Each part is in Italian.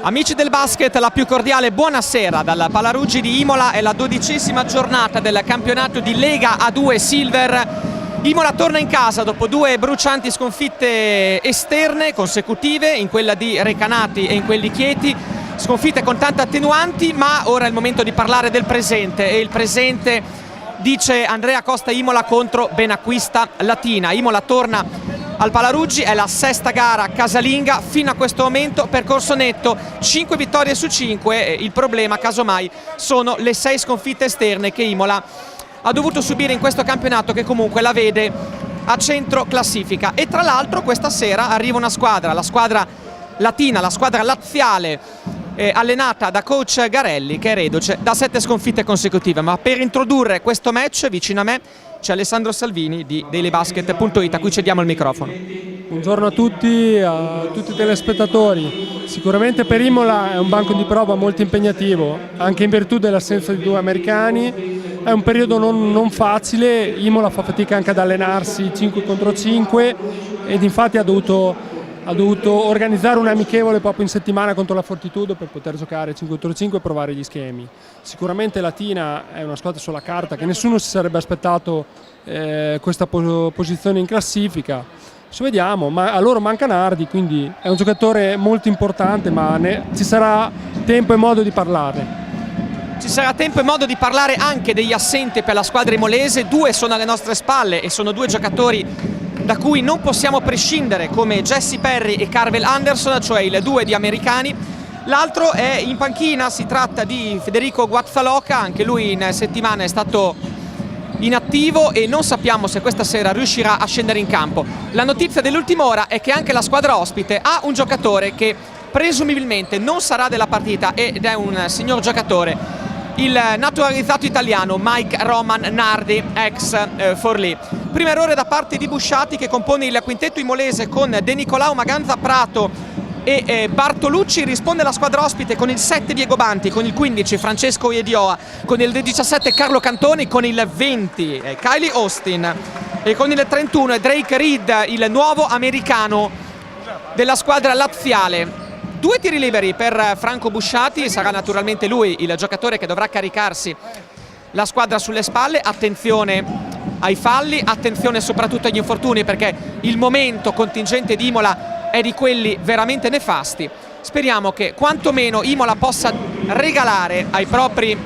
Amici del basket, la più cordiale buonasera dalla Palaruggi di Imola. È la 12ª giornata del campionato di Lega A2 Silver. Imola torna in casa dopo 2 brucianti sconfitte esterne consecutive, in quella di Recanati e in quella di Chieti, sconfitte con tante attenuanti, ma ora è il momento di parlare del presente, e il presente dice Andrea Costa Imola contro Benacquista Latina. Imola torna al Palaruggi, è la 6ª gara casalinga fino a questo momento, percorso netto, 5 vittorie su 5, il problema casomai sono le 6 sconfitte esterne che Imola ha dovuto subire in questo campionato, che comunque la vede a centro classifica. E tra l'altro questa sera arriva una squadra, la squadra latina, la squadra laziale, allenata da coach Garelli, che è reduce da 7 sconfitte consecutive. Ma per introdurre questo match vicino a me c'è Alessandro Salvini di dailybasket.it, a cui cediamo il microfono. Buongiorno a tutti i telespettatori. Sicuramente per Imola è un banco di prova molto impegnativo, anche in virtù dell'assenza di 2 americani. È un periodo non facile, Imola fa fatica anche ad allenarsi 5 contro 5 ed infatti ha dovuto organizzare un amichevole proprio in settimana contro la Fortitudo per poter giocare 5 contro 5 e provare gli schemi. Sicuramente Latina è una squadra sulla carta che nessuno si sarebbe aspettato questa posizione in classifica. Ci vediamo, ma a loro manca Nardi, quindi è un giocatore molto importante, ma ci sarà tempo e modo di parlarne. Ci sarà tempo e modo di parlare anche degli assenti per la squadra imolese. 2 sono alle nostre spalle e sono 2 giocatori da cui non possiamo prescindere, come Jesse Perry e Carvel Anderson, cioè i 2 di americani. L'altro è in panchina, si tratta di Federico Guazzaloca, anche lui in settimana è stato inattivo e non sappiamo se questa sera riuscirà a scendere in campo. La notizia dell'ultima ora è che anche la squadra ospite ha un giocatore che presumibilmente non sarà della partita ed è un signor giocatore, il naturalizzato italiano Mike Roman Nardi, ex Forlì. Primo errore da parte di Busciati, che compone il quintetto imolese con De Nicolao, Maganza, Prato e Bartolucci. Risponde la squadra ospite con il 7 Diego Banti, con il 15 Francesco Iedioa, con il 17 Carlo Cantoni, con il 20 Kylie Austin e con il 31 Drake Reed, il nuovo americano della squadra laziale. 2 tiri liberi per Franco Busciati, sarà naturalmente lui il giocatore che dovrà caricarsi la squadra sulle spalle. Attenzione ai falli, attenzione soprattutto agli infortuni, perché il momento contingente di Imola è di quelli veramente nefasti. Speriamo che quantomeno Imola possa regalare ai propri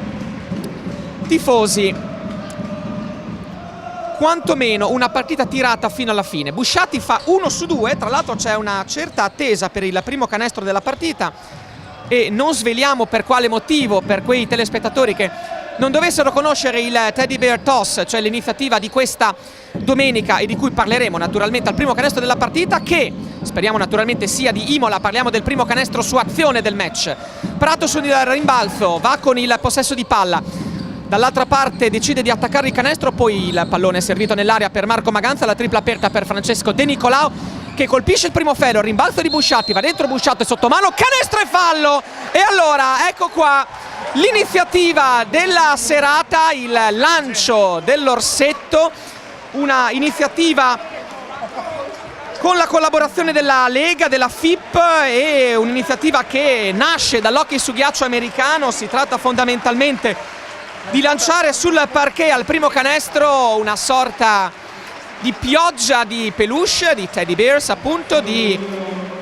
tifosi quantomeno una partita tirata fino alla fine. Busciati fa 1 su 2, tra l'altro c'è una certa attesa per il primo canestro della partita e non sveliamo per quale motivo, per quei telespettatori che non dovessero conoscere il Teddy Bear Toss, cioè l'iniziativa di questa domenica e di cui parleremo naturalmente al primo canestro della partita, che speriamo naturalmente sia di Imola. Parliamo del primo canestro su azione del match. Prato sul rimbalzo, va con il possesso di palla. Dall'altra parte decide di attaccare il canestro, poi il pallone è servito nell'area per Marco Maganza, la tripla aperta per Francesco De Nicolao, che colpisce il primo ferro, rimbalzo di Busciati, va dentro Busciati, è sotto mano, canestro e fallo! E allora ecco qua l'iniziativa della serata, il lancio dell'orsetto, una iniziativa con la collaborazione della Lega, della FIP, e un'iniziativa che nasce dall'hockey su ghiaccio americano. Si tratta fondamentalmente di lanciare sul parquet al primo canestro una sorta di pioggia di peluche, di teddy bears appunto, di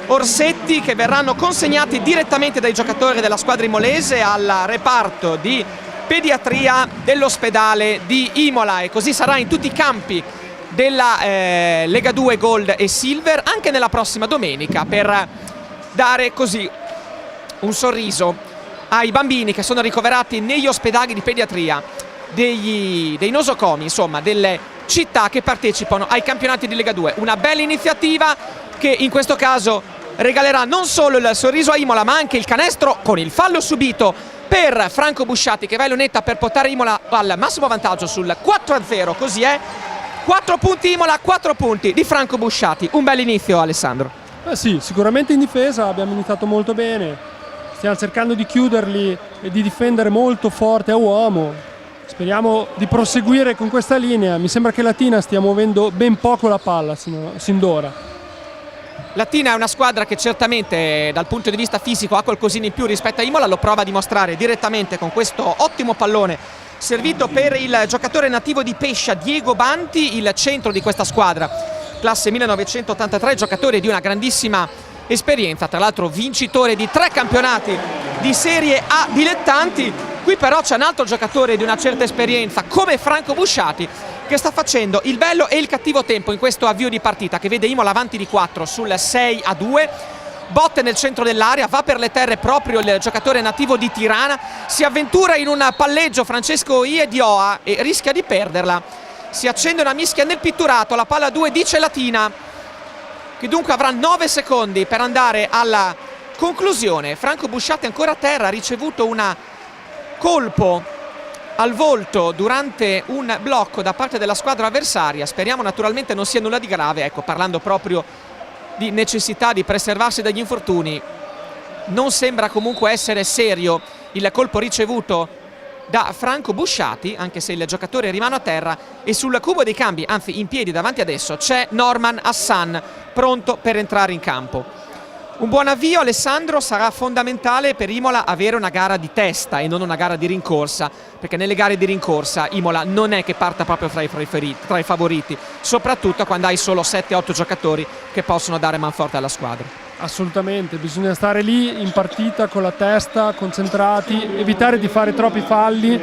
orsetti che verranno consegnati direttamente dai giocatori della squadra imolese al reparto di pediatria dell'ospedale di Imola, e così sarà in tutti i campi della Lega 2 Gold e Silver anche nella prossima domenica, per dare così un sorriso ai bambini che sono ricoverati negli ospedali di pediatria dei nosocomi, insomma delle città che partecipano ai campionati di Lega 2. Una bella iniziativa che in questo caso regalerà non solo il sorriso a Imola, ma anche il canestro con il fallo subito per Franco Busciati, che va in lunetta per portare Imola al massimo vantaggio sul 4-0. Così è, 4 punti Imola, 4 punti di Franco Busciati. Un bel inizio, Alessandro. Sì, sicuramente in difesa abbiamo iniziato molto bene. Stiamo cercando di chiuderli e di difendere molto forte a uomo. Speriamo di proseguire con questa linea. Mi sembra che Latina stia muovendo ben poco la palla sin d'ora. Latina è una squadra che certamente dal punto di vista fisico ha qualcosina in più rispetto a Imola, lo prova a dimostrare direttamente con questo ottimo pallone servito per il giocatore nativo di Pescia, Diego Banti, il centro di questa squadra, classe 1983, giocatore di una grandissima esperienza, tra l'altro vincitore di 3 campionati di Serie A dilettanti. Qui però c'è un altro giocatore di una certa esperienza come Franco Busciati, che sta facendo il bello e il cattivo tempo in questo avvio di partita, che vede Imola avanti di 4 sul 6-2. Botte nel centro dell'area, va per le terre proprio il giocatore nativo di Tirana, si avventura in un palleggio Francesco Iedioa e rischia di perderla. Si accende una mischia nel pitturato, la palla 2 dice Latina, che dunque avrà 9 secondi per andare alla conclusione. Franco Busciati ancora a terra, ha ricevuto un colpo al volto durante un blocco da parte della squadra avversaria. Speriamo naturalmente non sia nulla di grave, ecco, parlando proprio di necessità di preservarsi dagli infortuni. Non sembra comunque essere serio il colpo ricevuto da Franco Busciati, anche se il giocatore rimane a terra, e sul cubo dei cambi, anzi in piedi davanti adesso, c'è Norman Hassan pronto per entrare in campo. Un buon avvio, Alessandro. Sarà fondamentale per Imola avere una gara di testa e non una gara di rincorsa, perché nelle gare di rincorsa Imola non è che parta proprio tra i favoriti, soprattutto quando hai solo 7-8 giocatori che possono dare manforte alla squadra. Assolutamente, bisogna stare lì in partita con la testa, concentrati, evitare di fare troppi falli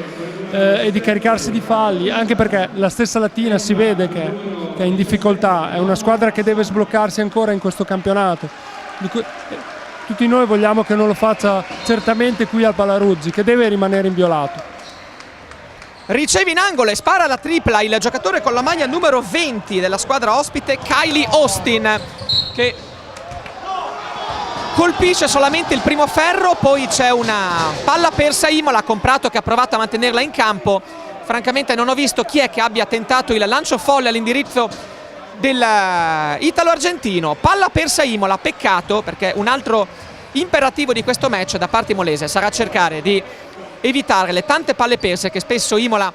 e di caricarsi di falli, anche perché la stessa Latina si vede che è in difficoltà, è una squadra che deve sbloccarsi ancora in questo campionato. Tutti noi vogliamo che non lo faccia certamente qui al Pallaruzzi, che deve rimanere inviolato. Riceve in angolo e spara la tripla il giocatore con la maglia numero 20 della squadra ospite, Kylie Austin, che colpisce solamente il primo ferro. Poi c'è una palla persa. Imola con Prato che ha provato a mantenerla in campo. Francamente non ho visto chi è che abbia tentato il lancio folle all'indirizzo dell'italo-argentino. Palla persa Imola, peccato, perché un altro imperativo di questo match da parte imolese sarà cercare di evitare le tante palle perse che spesso Imola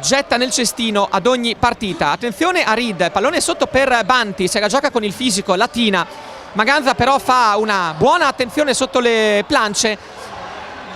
getta nel cestino ad ogni partita. Attenzione a Reed, pallone sotto per Banti, se la gioca con il fisico Latina. Maganza però fa una buona attenzione sotto le planche.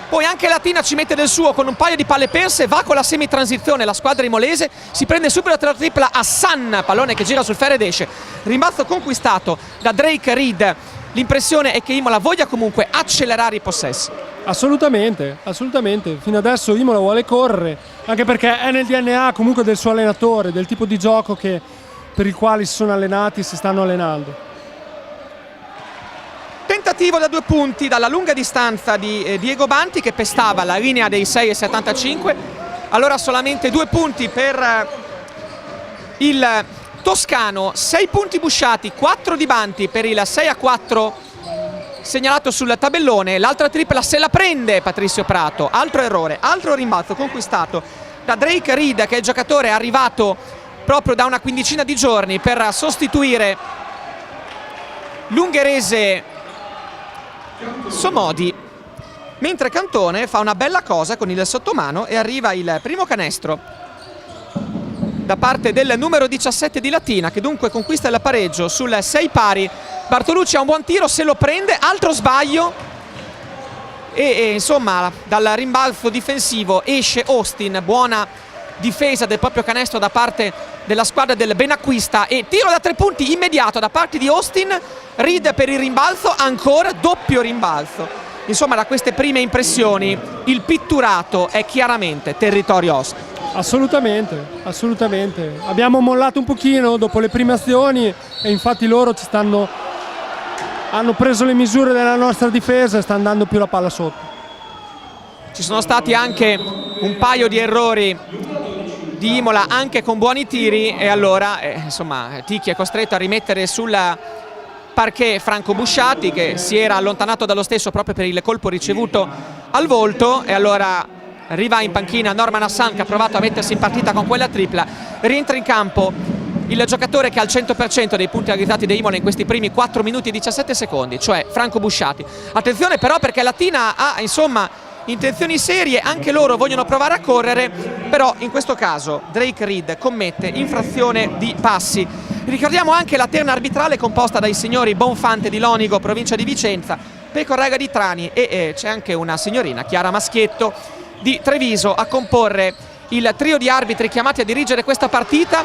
Poi anche Latina ci mette del suo con un paio di palle perse, va con la semitransizione la squadra imolese, si prende subito la tripla Hassan, pallone che gira sul ferro ed esce. Rimbalzo conquistato da Drake Reed. L'impressione è che Imola voglia comunque accelerare i possessi. Assolutamente, assolutamente. Fino adesso Imola vuole correre, anche perché è nel DNA comunque del suo allenatore, del tipo di gioco per il quale si sono allenati e si stanno allenando. Tentativo da 2 punti dalla lunga distanza di Diego Banti, che pestava la linea dei 6,75. Allora solamente 2 punti per il toscano, 6 punti Busciati, 4 di Banti per il 6-4 segnalato sul tabellone. L'altra tripla se la prende Patrizio Prato, altro errore, altro rimbalzo conquistato da Drake Reed, che è il giocatore arrivato proprio da una quindicina di giorni per sostituire l'ungherese Somodi, mentre Cantone fa una bella cosa con il sottomano e arriva il primo canestro da parte del numero 17 di Latina, che dunque conquista il pareggio sul 6 pari. Bartolucci ha un buon tiro, se lo prende, altro sbaglio e insomma dal rimbalzo difensivo esce Austin. Buona difesa del proprio canestro da parte della squadra del Benacquista e tiro da 3 punti immediato da parte di Austin. Reed per il rimbalzo, ancora doppio rimbalzo. Insomma, da queste prime impressioni il pitturato è chiaramente territorio ospite. Assolutamente, assolutamente. Abbiamo mollato un pochino dopo le prime azioni e infatti loro hanno preso le misure della nostra difesa e sta andando più la palla sotto. Ci sono stati anche un paio di errori di Imola, anche con buoni tiri, e allora insomma Ticchi è costretto a rimettere sul parquet Franco Busciati, che si era allontanato dallo stesso proprio per il colpo ricevuto al volto, e allora arriva in panchina Norman Hassan, che ha provato a mettersi in partita con quella tripla. Rientra in campo il giocatore che ha il 100% dei punti realizzati da Imola in questi primi 4 minuti e 17 secondi, cioè Franco Busciati. Attenzione però, perché Latina ha insomma intenzioni serie, anche loro vogliono provare a correre, però in questo caso Drake Reed commette infrazione di passi. Ricordiamo anche la terna arbitrale composta dai signori Bonfante di Lonigo, provincia di Vicenza, Pecorega di Trani e c'è anche una signorina, Chiara Maschietto, di Treviso, a comporre il trio di arbitri chiamati a dirigere questa partita.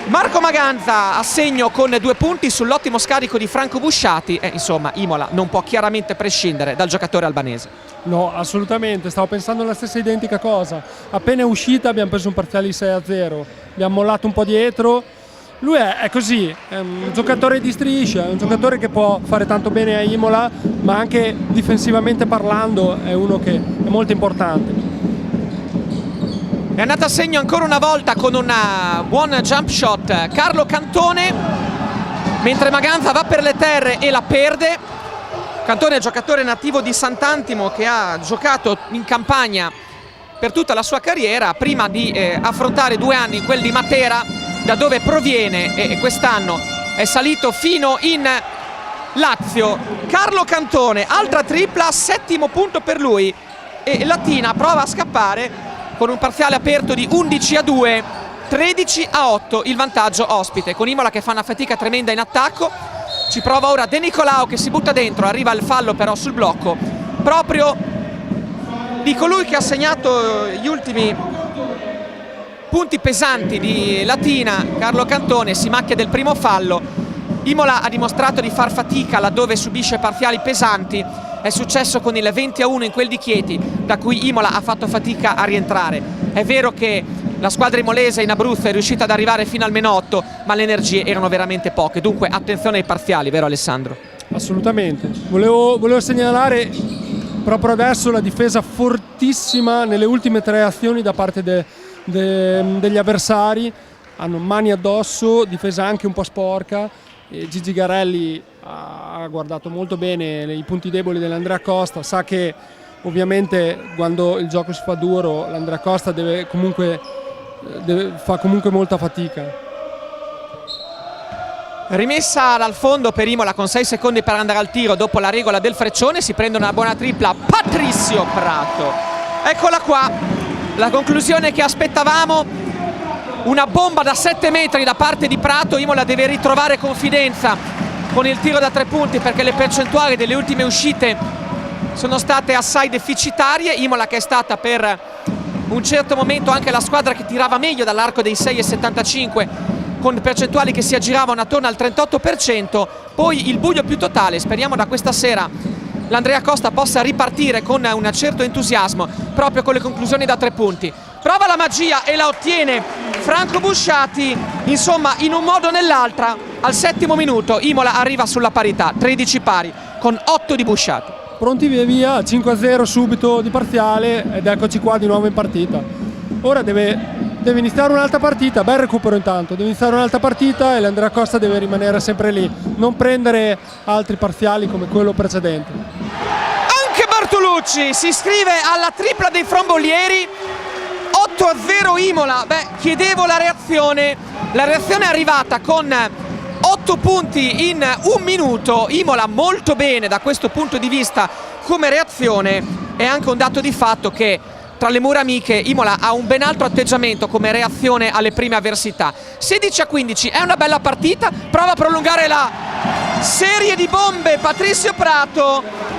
Marco Maganza a segno con 2 punti sull'ottimo scarico di Franco Busciati e insomma Imola non può chiaramente prescindere dal giocatore albanese. No, assolutamente, stavo pensando la stessa identica cosa. Appena è uscita abbiamo preso un parziale di 6-0, abbiamo mollato un po' dietro. Lui è così, è un giocatore di striscia, è un giocatore che può fare tanto bene a Imola, ma anche difensivamente parlando è uno che è molto importante. È andato a segno ancora una volta con un buon jump shot Carlo Cantone, mentre Maganza va per le terre e la perde. Cantone è giocatore nativo di Sant'Antimo che ha giocato in Campania per tutta la sua carriera prima di affrontare 2 anni quel di Matera, da dove proviene, e quest'anno è salito fino in Lazio. Carlo Cantone, altra tripla, 7° punto per lui, e Latina prova a scappare con un parziale aperto di 11-2, 13-8 il vantaggio ospite, con Imola che fa una fatica tremenda in attacco. Ci prova ora De Nicolao che si butta dentro, arriva il fallo però sul blocco proprio di colui che ha segnato gli ultimi punti pesanti di Latina. Carlo Cantone si macchia del primo fallo. Imola ha dimostrato di far fatica laddove subisce parziali pesanti. È successo con il 20-1 in quel di Chieti, da cui Imola ha fatto fatica a rientrare. È vero che la squadra imolese in Abruzzo è riuscita ad arrivare fino al -8, ma le energie erano veramente poche, dunque attenzione ai parziali, vero Alessandro? Assolutamente. Volevo segnalare proprio adesso la difesa fortissima nelle ultime 3 azioni da parte degli avversari. Hanno mani addosso, difesa anche un po' sporca, e Gigi Garelli ha guardato molto bene i punti deboli dell'Andrea Costa, sa che ovviamente quando il gioco si fa duro l'Andrea Costa fa comunque molta fatica. Rimessa dal fondo per Imola con 6 secondi per andare al tiro dopo la regola del freccione. Si prende una buona tripla Patrizio Prato, eccola qua la conclusione che aspettavamo. Una bomba da 7 metri da parte di Prato. Imola deve ritrovare confidenza con il tiro da 3 punti perché le percentuali delle ultime uscite sono state assai deficitarie. Imola che è stata per un certo momento anche la squadra che tirava meglio dall'arco dei 6,75, con percentuali che si aggiravano attorno al 38%. Poi il buio più totale. Speriamo da questa sera l'Andrea Costa possa ripartire con un certo entusiasmo proprio con le conclusioni da 3 punti. Prova la magia e la ottiene Franco Busciati. Insomma, in un modo o nell'altra, al 7° minuto Imola arriva sulla parità, 13 pari con 8 di Busciati. Pronti via, 5-0 subito di parziale ed eccoci qua di nuovo in partita. Ora deve iniziare un'altra partita, bel recupero intanto, deve iniziare un'altra partita e l'Andrea Costa deve rimanere sempre lì, non prendere altri parziali come quello precedente. Anche Bartolucci si iscrive alla tripla dei Frombolieri. 8-0 Imola. Chiedevo la reazione è arrivata con 8 punti in 1 minuto. Imola molto bene da questo punto di vista come reazione. È anche un dato di fatto che tra le mura amiche Imola ha un ben altro atteggiamento come reazione alle prime avversità. 16-15 è una bella partita, prova a prolungare la serie di bombe Patrizio Prato.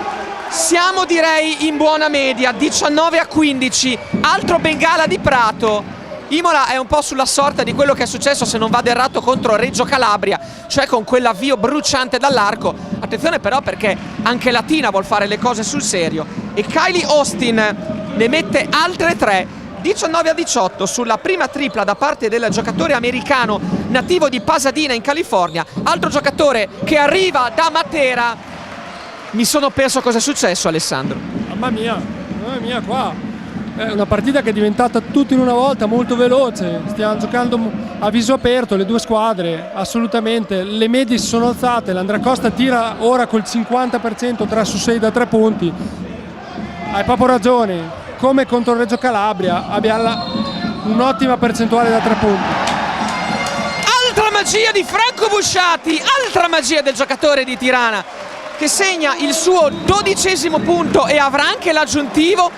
Siamo direi in buona media, 19-15, altro bengala di Prato. Imola è un po' sulla sorta di quello che è successo, se non vado errato, contro Reggio Calabria, cioè con quell'avvio bruciante dall'arco. Attenzione però perché anche Latina vuol fare le cose sul serio e Kylie Austin ne mette altre 3. 19-18 sulla prima tripla da parte del giocatore americano nativo di Pasadena in California, altro giocatore che arriva da Matera. Mi sono perso cosa è successo, Alessandro. Mamma mia qua è una partita che è diventata tutto in una volta, molto veloce, stiamo giocando a viso aperto le due squadre, assolutamente, le medie si sono alzate, l'Andrea Costa tira ora col 50%, 3 su 6 da 3 punti. Hai proprio ragione, come contro Reggio Calabria abbia un'ottima percentuale da 3 punti. Altra magia di Franco Busciati, altra magia del giocatore di Tirana che segna il suo 12° punto e avrà anche l'aggiuntivo.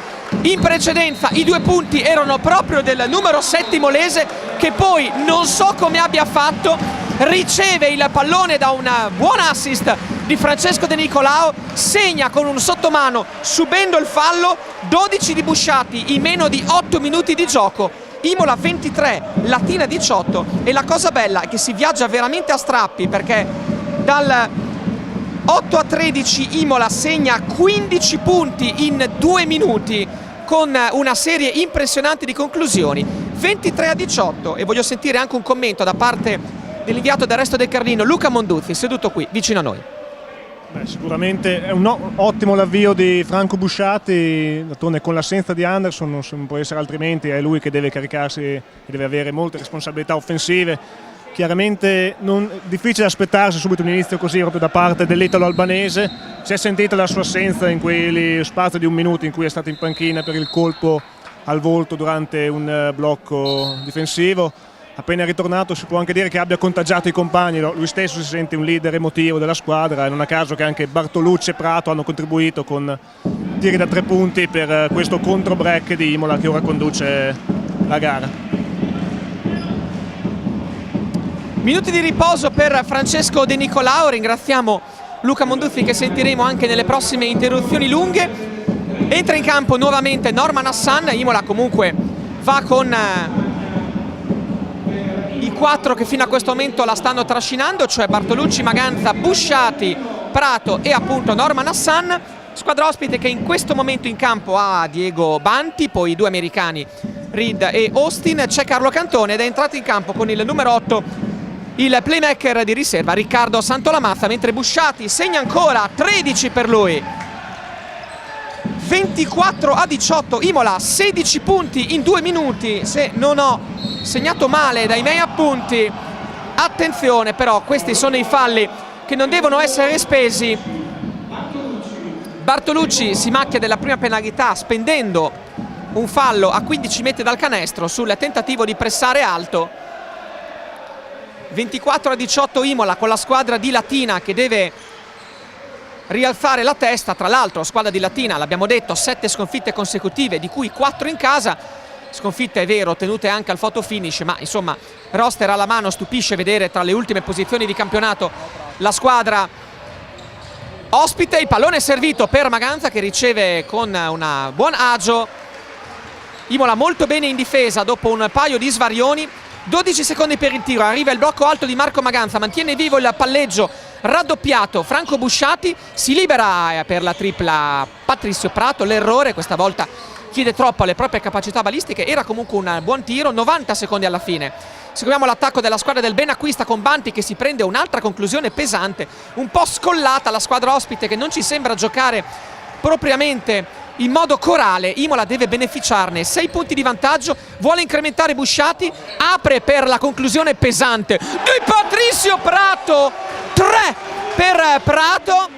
In precedenza i 2 punti erano proprio del numero 7 molese, che poi non so come abbia fatto, riceve il pallone da un buon assist di Francesco De Nicolao, segna con un sottomano subendo il fallo, 12 di Busciati in meno di 8 minuti di gioco. Imola 23, Latina 18, e la cosa bella è che si viaggia veramente a strappi, perché dal 8-13 Imola segna 15 punti in 2 minuti con una serie impressionante di conclusioni. 23-18, e voglio sentire anche un commento da parte dell'inviato del Resto del Carlino, Luca Monduzzi, seduto qui vicino a noi. Beh, sicuramente è un ottimo l'avvio di Franco Busciati, d'altronde con l'assenza di Anderson non può essere altrimenti, è lui che deve caricarsi e deve avere molte responsabilità offensive. Chiaramente difficile aspettarsi subito un inizio così proprio da parte dell'italo-albanese, si è sentita la sua assenza in quelli spazio di 1 minuto in cui è stato in panchina per il colpo al volto durante un blocco difensivo. Appena ritornato si può anche dire che abbia contagiato i compagni, lui stesso si sente un leader emotivo della squadra, e non a caso che anche Bartolucci e Prato hanno contribuito con tiri da 3 punti per questo contro-break di Imola che ora conduce la gara. Minuti di riposo per Francesco De Nicolao, ringraziamo Luca Monduzzi che sentiremo anche nelle prossime interruzioni lunghe. Entra in campo nuovamente Norman Hassan, Imola comunque va con i 4 che fino a questo momento la stanno trascinando, cioè Bartolucci, Maganza, Busciati, Prato e appunto Norman Hassan. Squadra ospite che in questo momento in campo ha Diego Banti, poi i 2 americani Reed e Austin, c'è Carlo Cantone ed è entrato in campo con il numero 8 il playmaker di riserva Riccardo Santolamazza, mentre Busciati segna ancora 13 per lui. 24-18 Imola, 16 punti in 2 minuti, se non ho segnato male dai miei appunti. Attenzione però, questi sono i falli che non devono essere spesi. Bartolucci si macchia della prima penalità spendendo un fallo a 15 metri dal canestro sul tentativo di pressare alto. 24-18 Imola con la squadra di Latina che deve rialzare la testa. Tra l'altro squadra di Latina, l'abbiamo detto, 7 sconfitte consecutive, di cui 4 in casa. Sconfitte, è vero, ottenute anche al photo finish, ma insomma roster alla mano. Stupisce vedere tra le ultime posizioni di campionato la squadra ospite. Il pallone è servito per Maganza che riceve con un buon agio. Imola molto bene in difesa dopo un paio di svarioni. 12 secondi per il tiro, arriva il blocco alto di Marco Maganza, mantiene vivo il palleggio raddoppiato Franco Busciati, si libera per la tripla Patrizio Prato. L'errore questa volta chiede troppo alle proprie capacità balistiche, era comunque un buon tiro. 90 secondi alla fine. Seguiamo l'attacco della squadra del Benacquista con Banti che si prende un'altra conclusione pesante, un po' scollata la squadra ospite che non ci sembra giocare propriamente in modo corale. Imola deve beneficiarne, 6 punti di vantaggio, vuole incrementare Busciati, apre per la conclusione pesante di Patrizio Prato, 3 per Prato,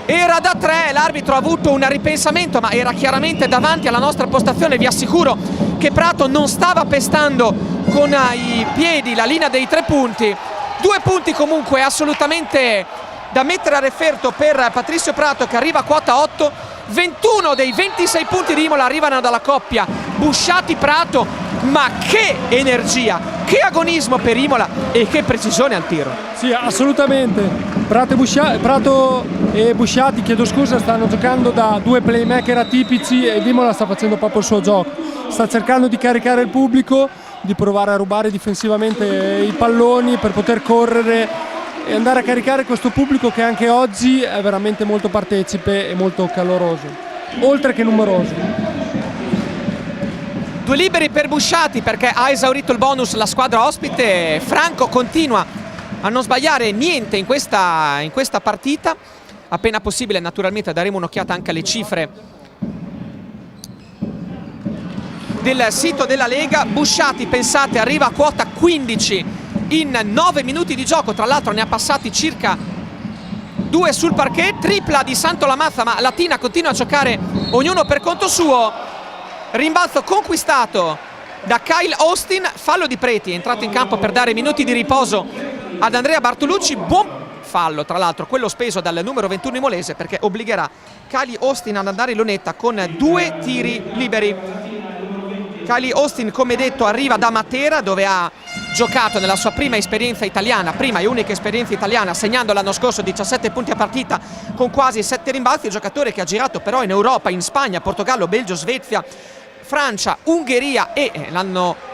era da 3, l'arbitro ha avuto un ripensamento ma era chiaramente davanti alla nostra postazione. Vi assicuro che Prato non stava pestando con i piedi la linea dei 3 punti. 2 punti comunque assolutamente da mettere a referto per Patrizio Prato che arriva a quota 8. 21 dei 26 punti di Imola arrivano dalla coppia Busciati-Prato, ma che energia, che agonismo per Imola e che precisione al tiro. Sì, assolutamente. Prato e Busciati, chiedo scusa, stanno giocando da 2 playmaker atipici e Imola sta facendo proprio il suo gioco. Sta cercando di caricare il pubblico, di provare a rubare difensivamente i palloni per poter correre e andare a caricare questo pubblico che anche oggi è veramente molto partecipe e molto caloroso, oltre che numeroso. 2 liberi per Busciati perché ha esaurito il bonus la squadra ospite. Franco continua a non sbagliare niente in questa partita. Appena possibile naturalmente daremo un'occhiata anche alle cifre del sito della Lega. Busciati, pensate, arriva a quota 15 in 9 minuti di gioco, tra l'altro ne ha passati circa 2 sul parquet. Tripla di Santolamazza, ma Latina continua a giocare ognuno per conto suo. Rimbalzo conquistato da Kyle Austin, fallo di Preti, è entrato in campo per dare minuti di riposo ad Andrea Bartolucci. Buon fallo, tra l'altro quello speso dal numero 21 imolese, perché obbligherà Kylie Austin ad andare in lunetta con 2 tiri liberi. Kylie Austin, come detto, arriva da Matera, dove ha giocato nella sua prima esperienza italiana, prima e unica esperienza italiana, segnando l'anno scorso 17 punti a partita con quasi 7 rimbalzi. Giocatore che ha girato però in Europa, in Spagna, Portogallo, Belgio, Svezia, Francia, Ungheria e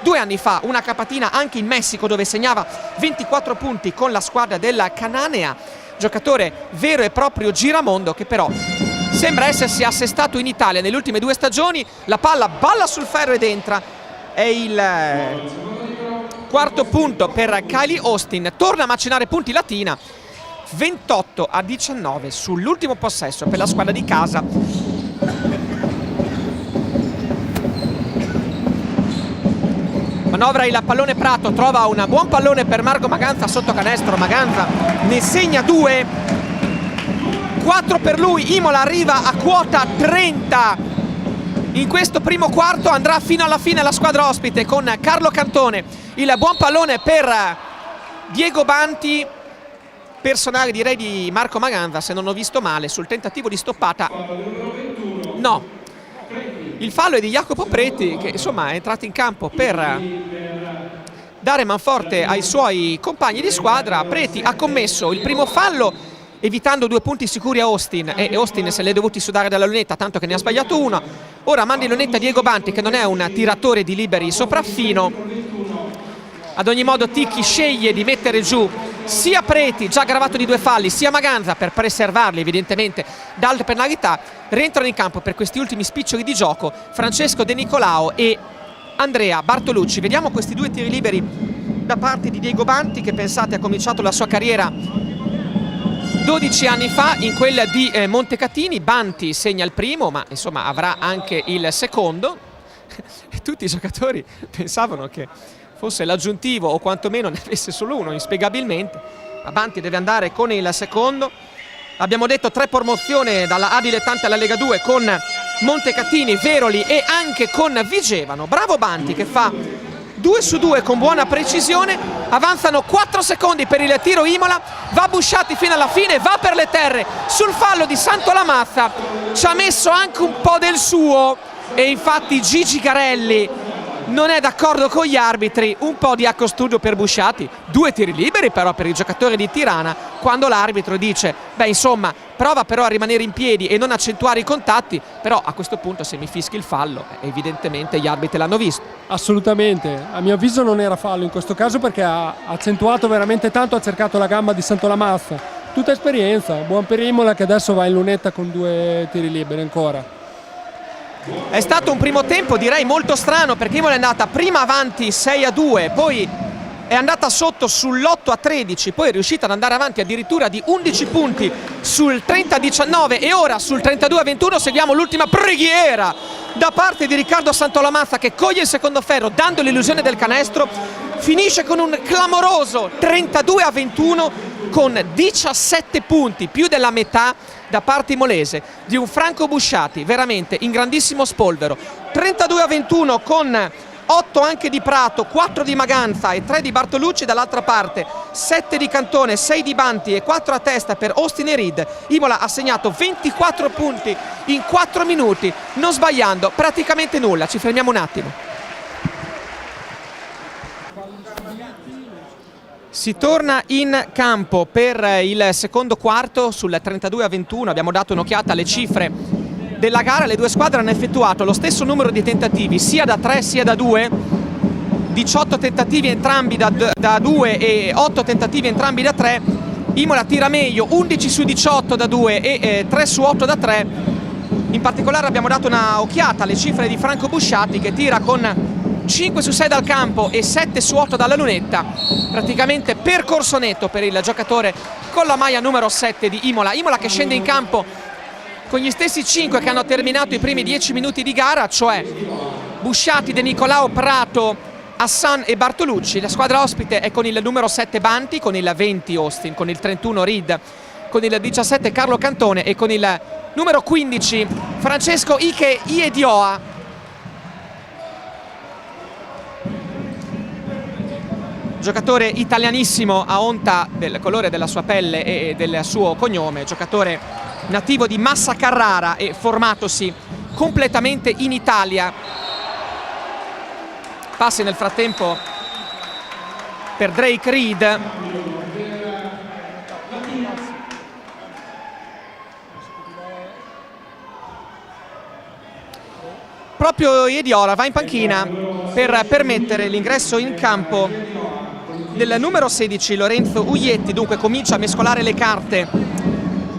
2 anni fa una capatina anche in Messico, dove segnava 24 punti con la squadra della Cananea. Giocatore vero e proprio giramondo, che però sembra essersi assestato in Italia nelle ultime 2 stagioni. La palla balla sul ferro ed entra. È il quarto punto per Kylie Austin. Torna a macinare punti Latina. 28-19 sull'ultimo possesso per la squadra di casa. Manovra il pallone Prato, trova un buon pallone per Marco Maganza sotto canestro. Maganza ne segna 2, 4 per lui. Imola arriva a quota 30 in questo primo quarto. Andrà fino alla fine la squadra ospite con Carlo Cantone. Il buon pallone per Diego Banti, personale direi di Marco Maganza, se non ho visto male, sul tentativo di stoppata. No, il fallo è di Jacopo Preti, che insomma è entrato in campo per dare manforte ai suoi compagni di squadra. Preti ha commesso il primo fallo evitando 2 punti sicuri a Austin, e Austin se l'è dovuti sudare dalla lunetta, tanto che ne ha sbagliato uno. Ora manda in lunetta Diego Banti, che non è un tiratore di liberi sopraffino. Ad ogni modo Ticchi sceglie di mettere giù sia Preti, già gravato di 2 falli, sia Maganza, per preservarli evidentemente da altre penalità. Rientrano in campo per questi ultimi spiccioli di gioco Francesco De Nicolao e Andrea Bartolucci. Vediamo questi 2 tiri liberi da parte di Diego Banti, che pensate ha cominciato la sua carriera 12 anni fa in quella di Montecatini. Banti segna il primo, ma insomma avrà anche il secondo. E tutti i giocatori pensavano che fosse l'aggiuntivo, o quantomeno ne avesse solo uno, inspiegabilmente. Ma Banti deve andare con il secondo. Abbiamo detto 3 promozioni dalla A dilettante alla Lega 2 con Montecatini, Veroli e anche con Vigevano. Bravo Banti, che fa 2 su 2 con buona precisione. Avanzano 4 secondi per il tiro Imola. Va Busciati fino alla fine, va per le terre sul fallo di Santolamazza. Ci ha messo anche un po' del suo, e infatti Gigi Garelli non è d'accordo con gli arbitri. Un po' di accostudio per Busciati, 2 tiri liberi però per il giocatore di Tirana, quando l'arbitro dice beh insomma prova però a rimanere in piedi e non accentuare i contatti. Però a questo punto se mi fischi il fallo, evidentemente gli arbitri l'hanno visto. Assolutamente, a mio avviso non era fallo in questo caso, perché ha accentuato veramente tanto, ha cercato la gamba di Santolamazza. Tutta esperienza, buon per Imola, che adesso va in lunetta con 2 tiri liberi ancora. È stato un primo tempo direi molto strano, perché Imola è andata prima avanti 6-2, poi è andata sotto sull'8-13, poi è riuscita ad andare avanti addirittura di 11 punti sul 30-19 e ora sul 32-21. Seguiamo l'ultima preghiera da parte di Riccardo Santolamazza, che coglie il secondo ferro dando l'illusione del canestro. Finisce con un clamoroso 32-21 con 17 punti, più della metà da parte imolese di un Franco Busciati veramente in grandissimo spolvero. 32-21 con 8 anche di Prato, 4 di Maganza e 3 di Bartolucci. Dall'altra parte 7 di Cantone, 6 di Banti e 4 a testa per Austin e Reed. Imola ha segnato 24 punti in 4 minuti, non sbagliando praticamente nulla. Ci fermiamo un attimo. Si torna in campo per il secondo quarto sul 32-21. Abbiamo dato un'occhiata alle cifre della gara. Le 2 squadre hanno effettuato lo stesso numero di tentativi, sia da 3 sia da 2. 18 tentativi entrambi da 2 e 8 tentativi entrambi da 3. Imola tira meglio, 11 su 18 da 2 e 3 su 8 da 3. In particolare abbiamo dato una occhiata alle cifre di Franco Busciati, che tira con 5 su 6 dal campo e 7 su 8 dalla lunetta. Praticamente percorso netto per il giocatore con la maglia numero 7 di Imola. Imola che scende in campo con gli stessi 5 che hanno terminato i primi 10 minuti di gara, cioè Busciati, De Nicolao, Prato, Hassan e Bartolucci. La squadra ospite è con il numero 7 Banti, con il 20 Austin, con il 31 Reed, con il 17 Carlo Cantone e con il numero 15 Francesco Ike Iedioa. giocatore italianissimo a onta del colore della sua pelle e del suo cognome, giocatore nativo di Massa Carrara e formatosi completamente in Italia. Passi nel frattempo per Drake Reed. Proprio Iediola va in panchina per permettere l'ingresso in campo del numero 16 Lorenzo Uglietti. Dunque comincia a mescolare le carte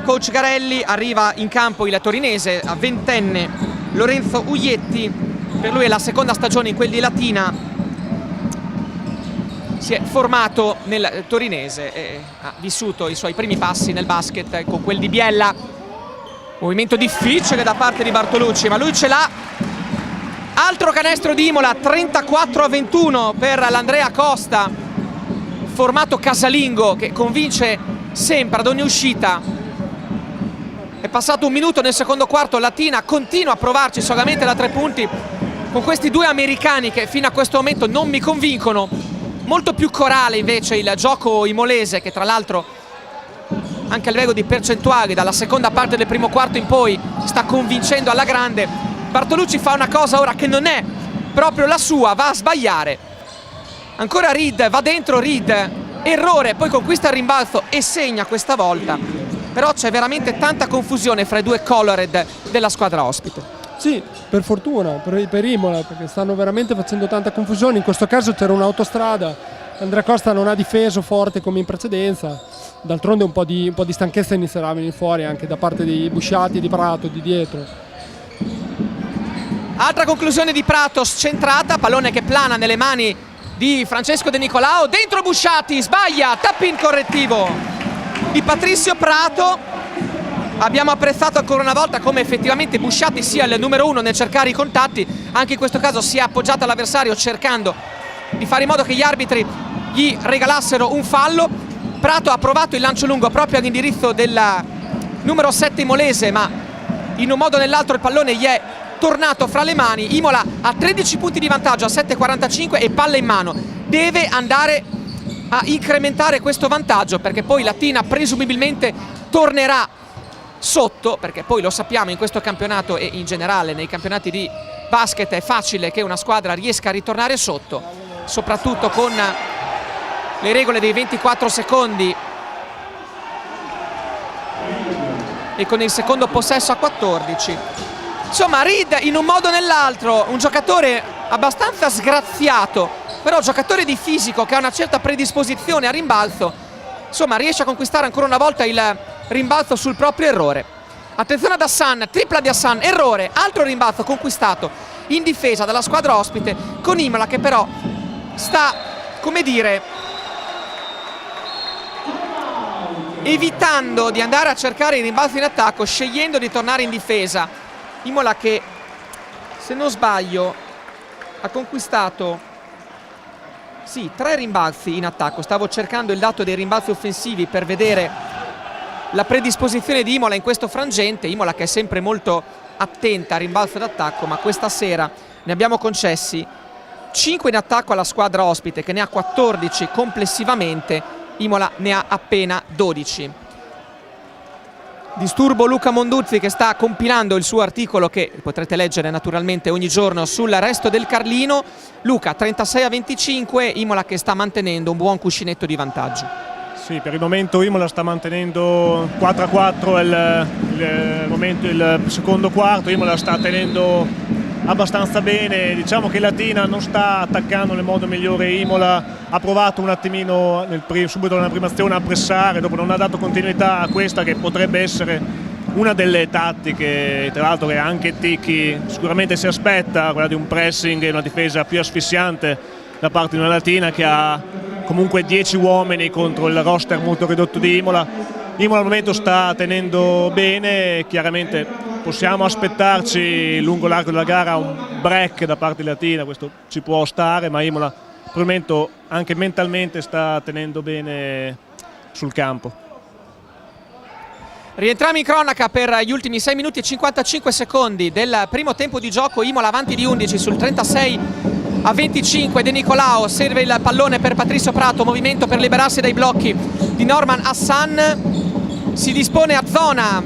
coach Garelli, arriva in campo il torinese a 20enne Lorenzo Uglietti. Per lui è la seconda stagione in quel di Latina, si è formato nel torinese e ha vissuto i suoi primi passi nel basket con quel di Biella. Movimento difficile da parte di Bartolucci, ma lui ce l'ha. Altro canestro di Imola, 34-21 per l'Andrea Costa, formato casalingo che convince sempre ad ogni uscita. È passato un minuto nel secondo quarto, Latina continua a provarci solamente da 3 punti con questi due americani che fino a questo momento non mi convincono. Molto più corale invece il gioco imolese, che tra l'altro anche a livello di percentuali dalla seconda parte del primo quarto in poi sta convincendo alla grande. Bartolucci fa una cosa ora che non è proprio la sua, va a sbagliare. Ancora Reed, va dentro Reed, errore, poi conquista il rimbalzo e segna questa volta. Però c'è veramente tanta confusione fra i due colored della squadra ospite. Sì, per fortuna, per Imola, perché stanno veramente facendo tanta confusione. In questo caso c'era un'autostrada, Andrea Costa non ha difeso forte come in precedenza. D'altronde un po' di stanchezza inizierà a venire fuori anche da parte di Busciati, di Prato, di dietro. Altra conclusione di Prato, scentrata, pallone che plana nelle mani di Francesco De Nicolao, dentro Busciati, sbaglia, tap-in correttivo di Patrizio Prato. Abbiamo apprezzato ancora una volta come effettivamente Busciati sia il numero 1 nel cercare i contatti, anche in questo caso si è appoggiato all'avversario cercando di fare in modo che gli arbitri gli regalassero un fallo. Prato ha provato il lancio lungo proprio all'indirizzo del numero 7 imolese, ma in un modo o nell'altro il pallone gli è tornato fra le mani. Imola ha 13 punti di vantaggio a 7,45 e palla in mano. Deve andare a incrementare questo vantaggio, perché poi Latina presumibilmente tornerà sotto, perché poi lo sappiamo in questo campionato e in generale nei campionati di basket è facile che una squadra riesca a ritornare sotto, soprattutto con le regole dei 24 secondi e con il secondo possesso a 14. Insomma, Reed in un modo o nell'altro, un giocatore abbastanza sgraziato, però giocatore di fisico che ha una certa predisposizione a rimbalzo, insomma riesce a conquistare ancora una volta il rimbalzo sul proprio errore. Attenzione ad Hassan, tripla di Hassan, errore, altro rimbalzo conquistato in difesa dalla squadra ospite, con Imola che però sta, come dire, evitando di andare a cercare il rimbalzo in attacco, scegliendo di tornare in difesa. Imola che, se non sbaglio, ha conquistato 3 rimbalzi in attacco. Stavo cercando il dato dei rimbalzi offensivi per vedere la predisposizione di Imola in questo frangente. Imola che è sempre molto attenta al rimbalzo d'attacco, ma questa sera ne abbiamo concessi 5 in attacco alla squadra ospite, che ne ha 14 complessivamente. Imola ne ha appena 12. Disturbo Luca Monduzzi che sta compilando il suo articolo che potrete leggere naturalmente ogni giorno sul Resto del Carlino. Luca, 36-25, Imola che sta mantenendo un buon cuscinetto di vantaggio. Sì, per il momento Imola sta mantenendo 4-4 il secondo quarto. Imola sta tenendo abbastanza bene, diciamo che Latina non sta attaccando nel modo migliore. Imola ha provato un attimino subito nella prima azione a pressare, dopo non ha dato continuità a questa che potrebbe essere una delle tattiche, tra l'altro che anche Ticchi sicuramente si aspetta, quella di un pressing e una difesa più asfissiante da parte di una Latina che ha comunque 10 uomini contro il roster molto ridotto di Imola. Imola al momento sta tenendo bene, chiaramente possiamo aspettarci lungo l'arco della gara un break da parte di Latina, questo ci può stare, ma Imola per il momento anche mentalmente sta tenendo bene sul campo. Rientriamo in cronaca per gli ultimi 6 minuti e 55 secondi del primo tempo di gioco. Imola avanti di 11 sul 36 a 25 De Nicolao, serve il pallone per Patrizio Prato, movimento per liberarsi dai blocchi di Norman Hassan, si dispone a zona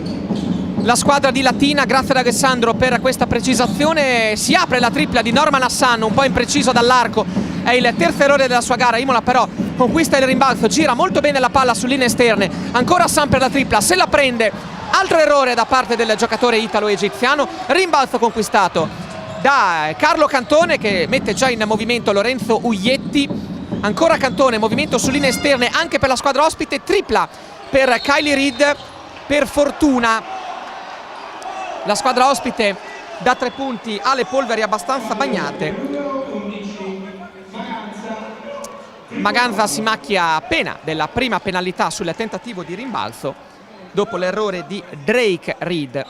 la squadra di Latina, grazie ad Alessandro per questa precisazione. Si apre la tripla di Norman Hassan, un po' impreciso dall'arco, è il terzo errore della sua gara. Imola però conquista il rimbalzo, gira molto bene la palla sulle linee esterne, ancora Hassan per la tripla, se la prende, altro errore da parte del giocatore italo-egiziano, rimbalzo conquistato da Carlo Cantone che mette già in movimento Lorenzo Uglietti, ancora Cantone, movimento su linee esterne anche per la squadra ospite, tripla per Kylie Reid. Per fortuna la squadra ospite da 3 punti ha le polveri abbastanza bagnate. Maganza si macchia appena della prima penalità sul tentativo di rimbalzo dopo l'errore di Drake Reed,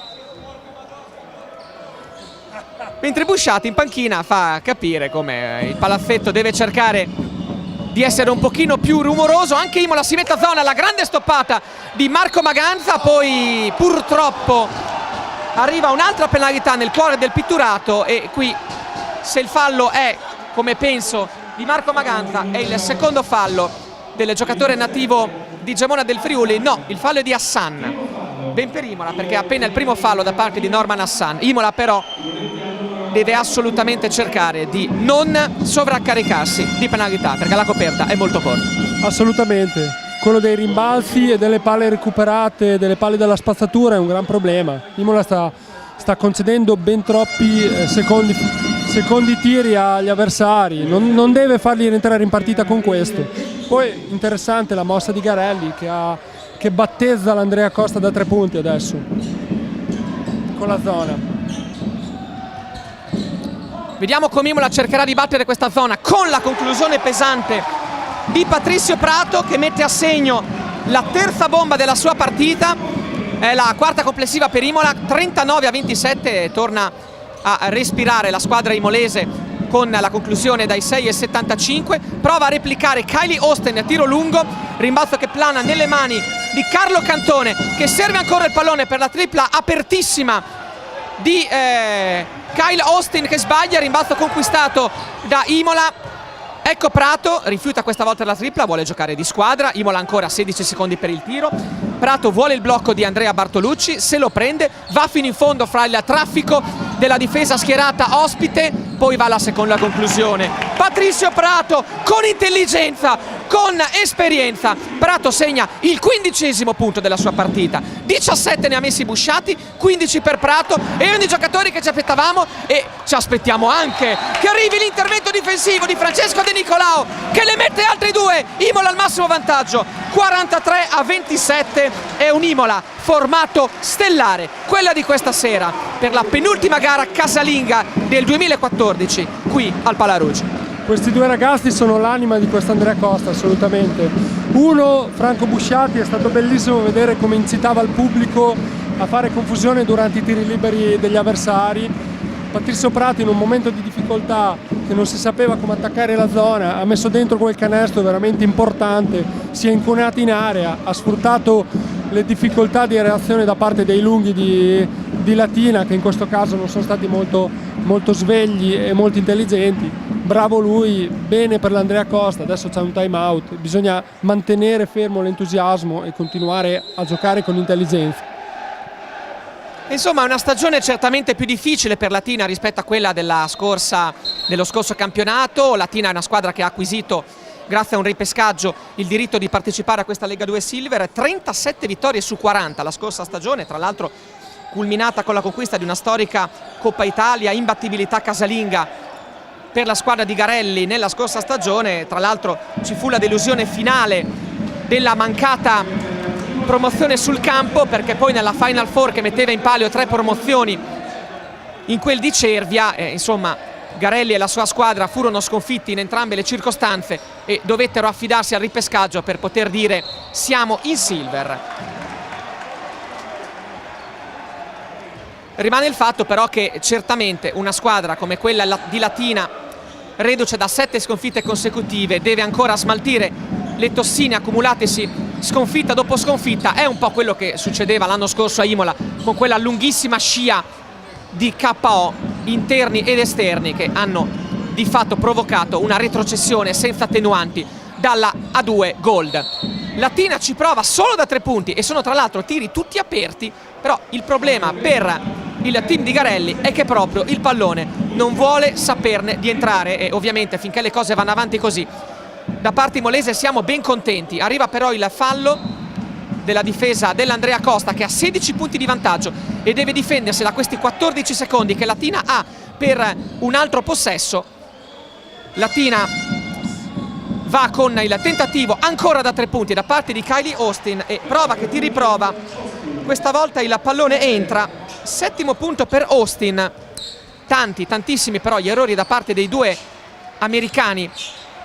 mentre Busciati in panchina fa capire come il palazzetto deve cercare di essere un pochino più rumoroso. Anche Imola si mette a zona, la grande stoppata di Marco Maganza, poi purtroppo arriva un'altra penalità nel cuore del pitturato e qui, se il fallo è, come penso, di Marco Maganza, è il secondo fallo del giocatore nativo di Gemona del Friuli. No, il fallo è di Hassan, ben per Imola, perché è appena il primo fallo da parte di Norman Hassan. Imola però deve assolutamente cercare di non sovraccaricarsi di penalità, perché la coperta è molto corta. Assolutamente, quello dei rimbalzi e delle palle recuperate, delle palle dalla spazzatura è un gran problema. Imola sta concedendo ben troppi secondi tiri agli avversari, non deve farli rientrare in partita con questo. Poi interessante la mossa di Garelli che battezza l'Andrea Costa da 3 punti adesso con la zona. Vediamo come Imola cercherà di battere questa zona con la conclusione pesante di Patrizio Prato, che mette a segno la terza bomba della sua partita. È la quarta complessiva per Imola, 39-27, torna a respirare la squadra imolese con la conclusione dai 6,75. Prova a replicare Kylie Austin a tiro lungo, rimbalzo che plana nelle mani di Carlo Cantone, che serve ancora il pallone per la tripla apertissima di Kyle Austin, che sbaglia, rimbalzo conquistato da Imola. Ecco Prato, rifiuta questa volta la tripla, vuole giocare di squadra. Imola ancora 16 secondi per il tiro. Prato vuole il blocco di Andrea Bartolucci, se lo prende, va fino in fondo fra il traffico della difesa schierata ospite, poi va la seconda conclusione. Patrizio Prato con intelligenza, con esperienza. Prato segna il 15° punto della sua partita, 17 ne ha messi Busciati, 15 per Prato, e ogni giocatore che ci aspettavamo, e ci aspettiamo anche che arrivi l'intervento difensivo di Francesco De Nicolao, che le mette altri 2. Imola al massimo vantaggio, 43-27. È un Imola formato stellare, quella di questa sera, per la penultima gara casalinga del 2014 qui al Palarugi. Questi 2 ragazzi sono l'anima di quest'Andrea Costa, assolutamente. Uno, Franco Busciati, è stato bellissimo vedere come incitava il pubblico a fare confusione durante i tiri liberi degli avversari. Patrizio Prato, in un momento di difficoltà che non si sapeva come attaccare la zona, ha messo dentro quel canestro veramente importante, si è incuneato in area, ha sfruttato le difficoltà di reazione da parte dei lunghi di Latina, che in questo caso non sono stati molto svegli e molto intelligenti. Bravo lui, bene per l'Andrea Costa. Adesso c'è un time out, bisogna mantenere fermo l'entusiasmo e continuare a giocare con intelligenza. Insomma, è una stagione certamente più difficile per Latina rispetto a quella dello scorso campionato. Latina è una squadra che ha acquisito, grazie a un ripescaggio, il diritto di partecipare a questa Lega 2 Silver. 37 vittorie su 40 la scorsa stagione, tra l'altro culminata con la conquista di una storica Coppa Italia, imbattibilità casalinga per la squadra di Garelli nella scorsa stagione. Tra l'altro ci fu la delusione finale della mancata promozione sul campo, perché poi nella Final Four, che metteva in palio 3 promozioni in quel di Cervia, insomma, Garelli e la sua squadra furono sconfitti in entrambe le circostanze e dovettero affidarsi al ripescaggio per poter dire siamo in silver. Rimane il fatto però che certamente una squadra come quella di Latina, reduce da 7 sconfitte consecutive, deve ancora smaltire le tossine accumulatesi sconfitta dopo sconfitta. È un po' quello che succedeva l'anno scorso a Imola, con quella lunghissima scia di KO interni ed esterni che hanno di fatto provocato una retrocessione senza attenuanti dalla A2 Gold. Latina ci prova solo da 3 punti e sono tra l'altro tiri tutti aperti, però il problema per il team di Garelli è che proprio il pallone non vuole saperne di entrare, e ovviamente finché le cose vanno avanti così da parte imolese siamo ben contenti. Arriva però il fallo della difesa dell'Andrea Costa, che ha 16 punti di vantaggio e deve difendersi da questi 14 secondi che Latina ha per un altro possesso. Latina va con il tentativo ancora da 3 punti da parte di Kylie Austin e prova che ti riprova. Questa volta il pallone entra, 7° punto per Austin. Tantissimi però gli errori da parte dei 2 americani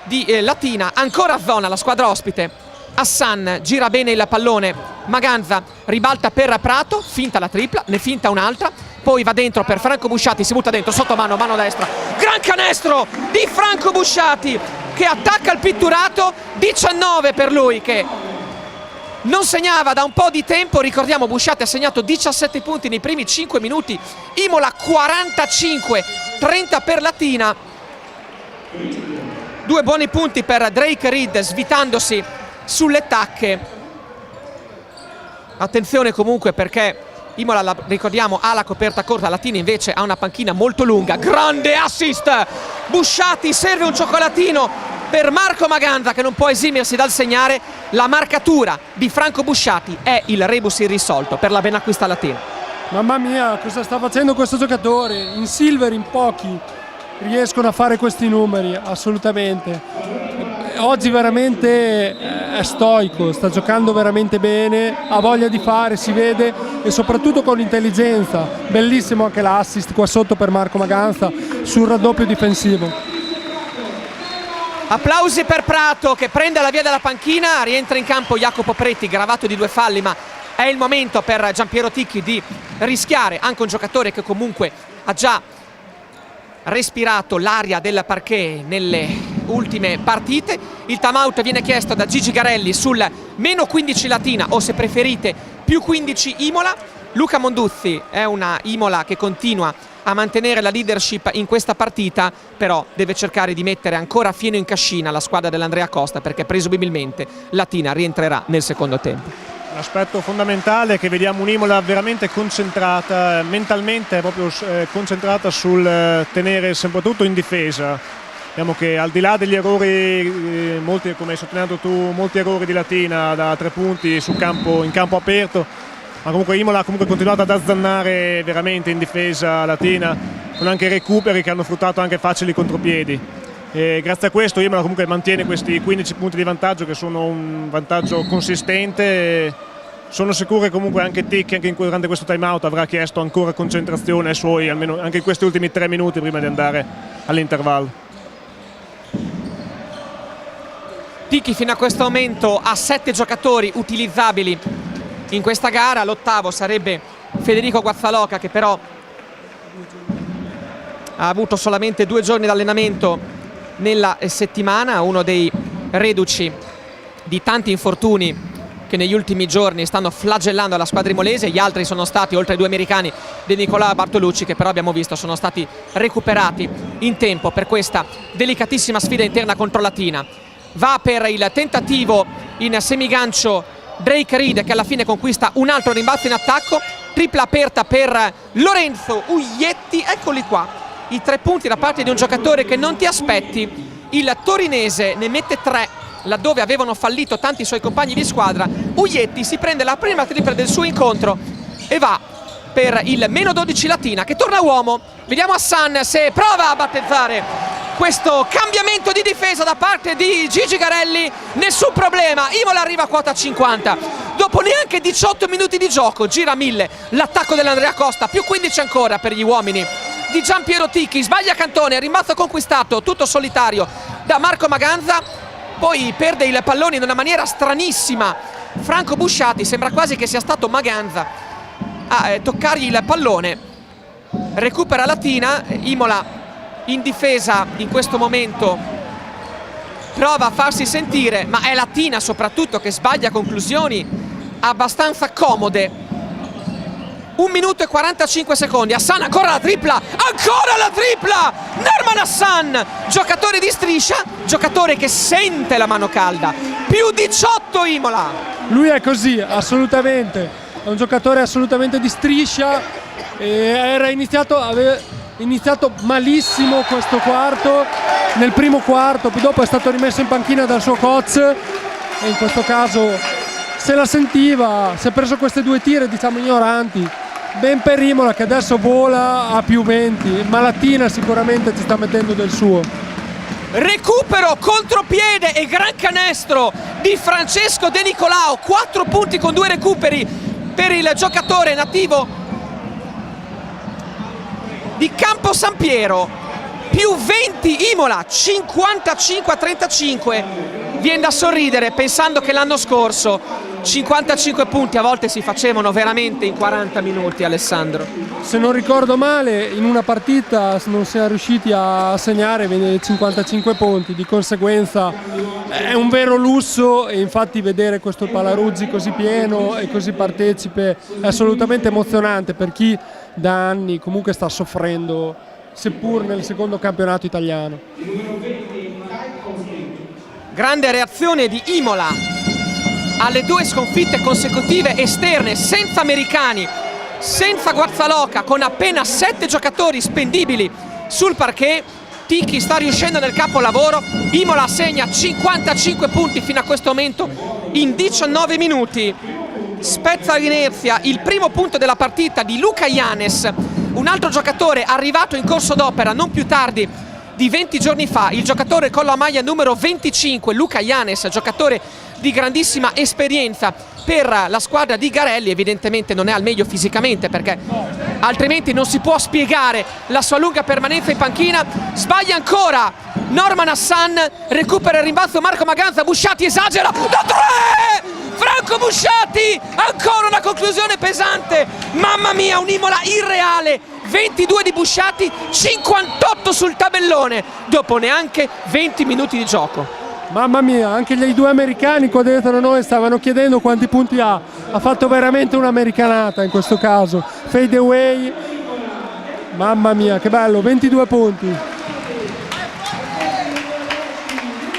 di Latina. Ancora zona la squadra ospite. Hassan gira bene il pallone, Maganza ribalta per Prato, finta la tripla, ne finta un'altra, poi va dentro per Franco Busciati, si butta dentro sotto mano destra, gran canestro di Franco Busciati che attacca il pitturato. 19 per lui, che non segnava da un po' di tempo. Ricordiamo, Busciati ha segnato 17 punti nei primi 5 minuti, Imola 45, 30 per Latina. 2 buoni punti per Drake Reed, svitandosi sulle tacche. Attenzione comunque, perché Imola, ricordiamo, ha la coperta corta, Latina invece ha una panchina molto lunga. Grande assist, Busciati, serve un cioccolatino per Marco Maganza, che non può esimersi dal segnare. La marcatura di Franco Busciati è il rebus irrisolto per la Benacquista Latina. Mamma mia, cosa sta facendo questo giocatore? In silver in pochi riescono a fare questi numeri, assolutamente. Oggi veramente è stoico, sta giocando veramente bene, ha voglia di fare, si vede, e soprattutto con intelligenza. Bellissimo anche l'assist qua sotto per Marco Maganza sul raddoppio difensivo. Applausi per Prato, che prende la via della panchina. Rientra in campo Jacopo Pretti, gravato di 2 falli, ma è il momento per Giampiero Ticchi di rischiare, anche un giocatore che comunque ha già respirato l'aria del parquet nelle ultime partite. Il timeout viene chiesto da Gigi Garelli sul meno 15 Latina, o se preferite più 15 Imola. Luca Monduzzi è una Imola che continua a mantenere la leadership in questa partita, però deve cercare di mettere ancora fieno in cascina la squadra dell'Andrea Costa, perché presumibilmente Latina rientrerà nel secondo tempo. L'aspetto fondamentale è che vediamo un'Imola veramente concentrata, mentalmente proprio concentrata sul tenere soprattutto in difesa. Vediamo che al di là degli errori, molti, come hai sottolineato tu, molti errori di Latina da 3 punti in campo aperto, ma comunque Imola ha comunque continuato ad azzannare veramente in difesa Latina, con anche recuperi che hanno fruttato anche facili contropiedi. E grazie a questo Imola comunque mantiene questi 15 punti di vantaggio, che sono un vantaggio consistente. Sono sicuro che comunque anche Ticchi, anche durante questo time out, avrà chiesto ancora concentrazione ai suoi, almeno anche in questi ultimi 3 minuti prima di andare all'intervallo. Ticchi fino a questo momento ha 7 giocatori utilizzabili in questa gara. L'8º sarebbe Federico Guazzaloca, che però ha avuto solamente 2 giorni di allenamento nella settimana, uno dei reduci di tanti infortuni che negli ultimi giorni stanno flagellando la squadra imolese. Gli altri sono stati, oltre ai 2 americani, di Nicolò Bartolucci, che però abbiamo visto sono stati recuperati in tempo per questa delicatissima sfida interna contro Latina. Va per il tentativo in semigancio Drake Reed, che alla fine conquista un altro rimbalzo in attacco. Tripla aperta per Lorenzo Uglietti. Eccoli qua i 3 punti da parte di un giocatore che non ti aspetti. Il torinese ne mette 3 laddove avevano fallito tanti suoi compagni di squadra. Uglietti si prende la prima tripla del suo incontro e va per il meno 12 Latina, che torna uomo. Vediamo Hassan se prova a battezzare questo cambiamento di difesa da parte di Gigi Garelli. Nessun problema, Imola arriva a quota 50 dopo neanche 18 minuti di gioco. Gira 1000 l'attacco dell'Andrea Costa, più 15 ancora per gli uomini di Giampiero Ticchi. Sbaglia Cantone, rimbalzo conquistato tutto solitario da Marco Maganza, poi perde il pallone in una maniera stranissima Franco Busciati. Sembra quasi che sia stato Maganza a toccargli il pallone. Recupera Latina. Imola in difesa in questo momento prova a farsi sentire, ma è Latina soprattutto che sbaglia conclusioni abbastanza comode. 1 minuto e 45 secondi. Hassan ancora la tripla, ancora la tripla. Norman Hassan, giocatore di striscia, giocatore che sente la mano calda. Più 18 Imola. Lui è così, assolutamente, è un giocatore assolutamente di striscia. Aveva iniziato malissimo questo quarto, nel primo quarto, poi dopo è stato rimesso in panchina dal suo coach e in questo caso se la sentiva, si è preso queste 2 tiri diciamo ignoranti. Ben per Imola che adesso vola a più 20, ma Latina sicuramente ci sta mettendo del suo. Recupero, contropiede e gran canestro di Francesco De Nicolao, 4 punti con 2 recuperi per il giocatore nativo di Campo San Piero. Più 20 Imola, 55-35. Viene da sorridere pensando che l'anno scorso 55 punti a volte si facevano veramente in 40 minuti, Alessandro. Se non ricordo male, in una partita non si è riusciti a segnare 55 punti, di conseguenza è un vero lusso e infatti vedere questo Pallaruzzi così pieno e così partecipe è assolutamente emozionante per chi da anni comunque sta soffrendo, seppur nel secondo campionato italiano. Grande reazione di Imola alle 2 sconfitte consecutive esterne, senza americani, senza Guazzaloca, con appena 7 giocatori spendibili sul parquet. Ticchi sta riuscendo nel capolavoro. Imola segna 55 punti fino a questo momento in 19 minuti. Spezza l'inerzia il primo punto della partita di Luka Yanes, un altro giocatore arrivato in corso d'opera non più tardi di 20 giorni fa, il giocatore con la maglia numero 25, Luka Yanes, giocatore di grandissima esperienza per la squadra di Garelli. Evidentemente non è al meglio fisicamente, perché altrimenti non si può spiegare la sua lunga permanenza in panchina. Sbaglia ancora Norman Hassan, recupera il rimbalzo Marco Maganza, Busciati esagera, da 3! Franco Busciati, ancora una conclusione pesante. Mamma mia, un Imola irreale. 22 di Busciati, 58 sul tabellone dopo neanche 20 minuti di gioco. Mamma mia, anche gli 2 americani qua dentro noi stavano chiedendo quanti punti ha. Ha fatto veramente un'americanata in questo caso. Fade away. Mamma mia, che bello, 22 punti.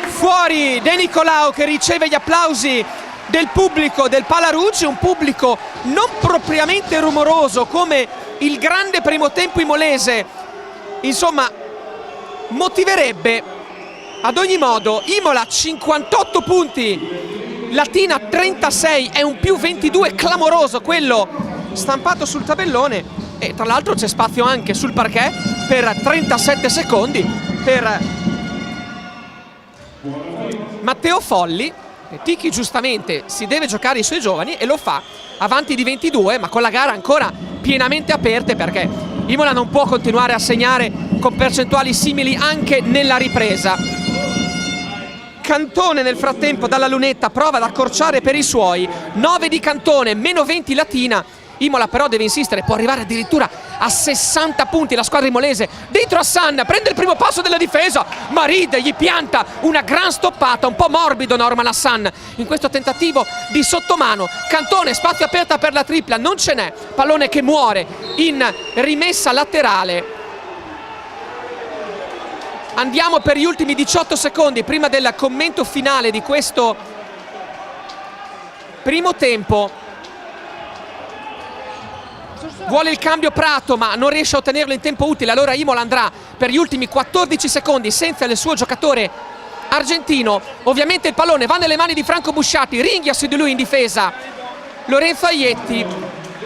Fuori De Nicolao che riceve gli applausi del pubblico del Pallaruzzi, un pubblico non propriamente rumoroso come il grande primo tempo imolese, insomma, motiverebbe. Ad ogni modo, Imola 58 punti, Latina 36, è un più 22 clamoroso quello stampato sul tabellone, e tra l'altro c'è spazio anche sul parquet per 37 secondi per Matteo Folli. Ticchi giustamente si deve giocare i suoi giovani e lo fa avanti di 22, ma con la gara ancora pienamente aperte, perché Imola non può continuare a segnare con percentuali simili anche nella ripresa. Cantone nel frattempo dalla lunetta prova ad accorciare per i suoi. 9 di Cantone, meno 20 Latina. Imola però deve insistere, può arrivare addirittura a 60 punti la squadra imolese. Dentro Hassan, prende il primo passo della difesa, Marid gli pianta una gran stoppata, un po' morbido Norman Hassan in questo tentativo di sottomano. Cantone, spazio aperta per la tripla, non ce n'è, pallone che muore in rimessa laterale. Andiamo per gli ultimi 18 secondi prima del commento finale di questo primo tempo. Vuole il cambio Prato, ma non riesce a ottenerlo in tempo utile, allora Imola andrà per gli ultimi 14 secondi senza il suo giocatore argentino. Ovviamente il pallone va nelle mani di Franco Busciati, ringhia su di lui in difesa Lorenzo Aietti.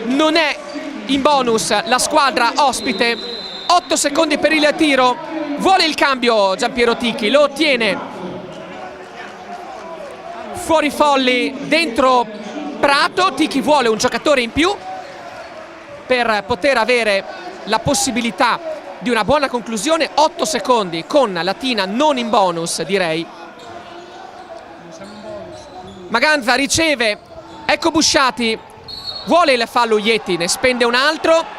Non è in bonus la squadra ospite. 8 secondi per il tiro. Vuole il cambio Giampiero Ticchi, lo ottiene. Fuori Folli, dentro Prato. Ticchi vuole un giocatore in più per poter avere la possibilità di una buona conclusione. 8 secondi con Latina non in bonus, direi. Maganza riceve, ecco Busciati, vuole il fallo Ieti, ne spende un altro.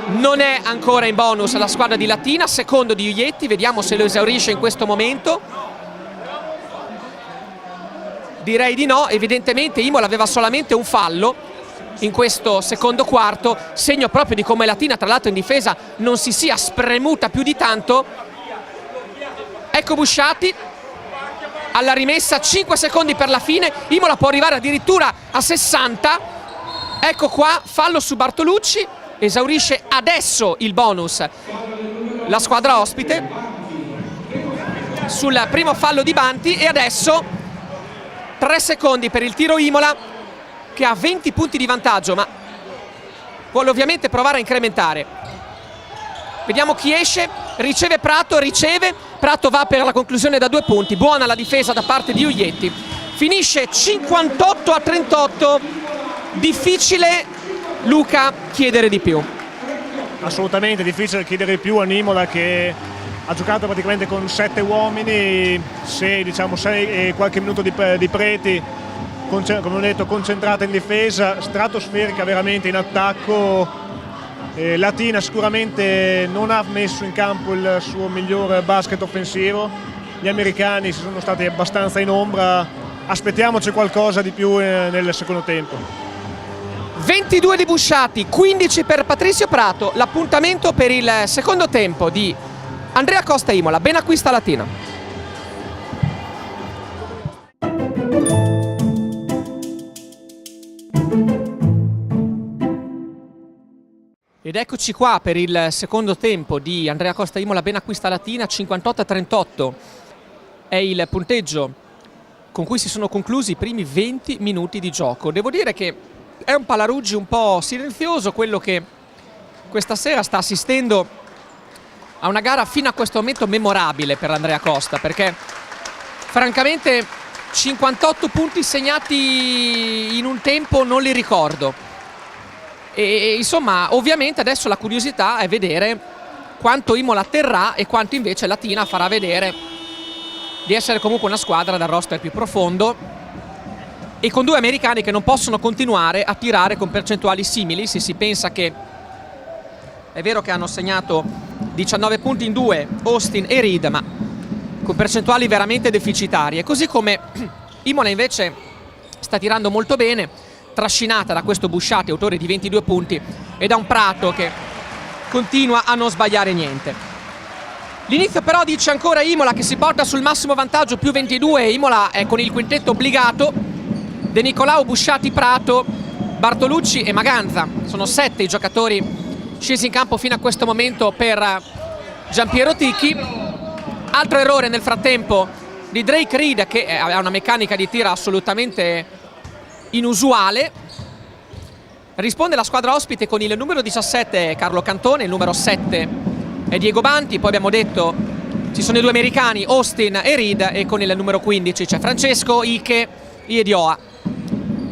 Non è ancora in bonus la squadra di Latina, secondo di Ieti, vediamo se lo esaurisce in questo momento. Direi di no, evidentemente Imola aveva solamente un fallo. in questo secondo quarto, segno proprio di come Latina tra l'altro in difesa non si sia spremuta più di tanto. Ecco Busciati alla rimessa, 5 secondi per la fine, Imola può arrivare addirittura a 60. Ecco qua, fallo su Bartolucci, esaurisce adesso il bonus la squadra ospite sul primo fallo di Banti, e adesso 3 secondi per il tiro Imola, che ha 20 punti di vantaggio, ma vuole ovviamente provare a incrementare. Vediamo chi esce, riceve Prato, Prato va per la conclusione da 2 punti, buona la difesa da parte di Uglietti. Finisce 58-38, difficile, Luca, chiedere di più. Assolutamente difficile chiedere di più a Imola, che ha giocato praticamente con 7 uomini, 6 e qualche minuto di Preti, come ho detto, concentrata in difesa, stratosferica veramente in attacco. Latina sicuramente non ha messo in campo il suo miglior basket offensivo, gli americani si sono stati abbastanza in ombra, aspettiamoci qualcosa di più nel secondo tempo. 22 di Busciati, 15 per Patrizio Prato, l'appuntamento per il secondo tempo di Andrea Costa Imola, ben acquista Latina. Ed eccoci qua per il secondo tempo di Andrea Costa Imola, ben acquista Latina, 58-38 è il punteggio con cui si sono conclusi i primi 20 minuti di gioco. Devo dire che è un Pallaruggi un po' silenzioso, quello che questa sera sta assistendo a una gara fino a questo momento memorabile per Andrea Costa, perché francamente 58 punti segnati in un tempo non li ricordo. E insomma, ovviamente adesso la curiosità è vedere quanto Imola terrà e quanto invece Latina farà vedere di essere comunque una squadra dal roster più profondo e con 2 americani che non possono continuare a tirare con percentuali simili. Se si pensa che è vero che hanno segnato 19 punti in 2 Austin e Reed, ma con percentuali veramente deficitarie, così come Imola invece sta tirando molto bene, trascinata da questo Busciati, autore di 22 punti, e da un Prato che continua a non sbagliare niente. L'inizio però dice ancora Imola che si porta sul massimo vantaggio, più 22, Imola è con il quintetto obbligato, De Nicolao, Busciati, Prato, Bartolucci e Maganza. Sono 7 i giocatori scesi in campo fino a questo momento per Giampiero Ticchi. Altro errore nel frattempo di Drake Reed, che ha una meccanica di tiro assolutamente inusuale. Risponde la squadra ospite con il numero 17 Carlo Cantone, il numero 7 è Diego Banti, poi abbiamo detto ci sono i 2 americani Austin e Reed, e con il numero 15 c'è Francesco Ike Iedioa,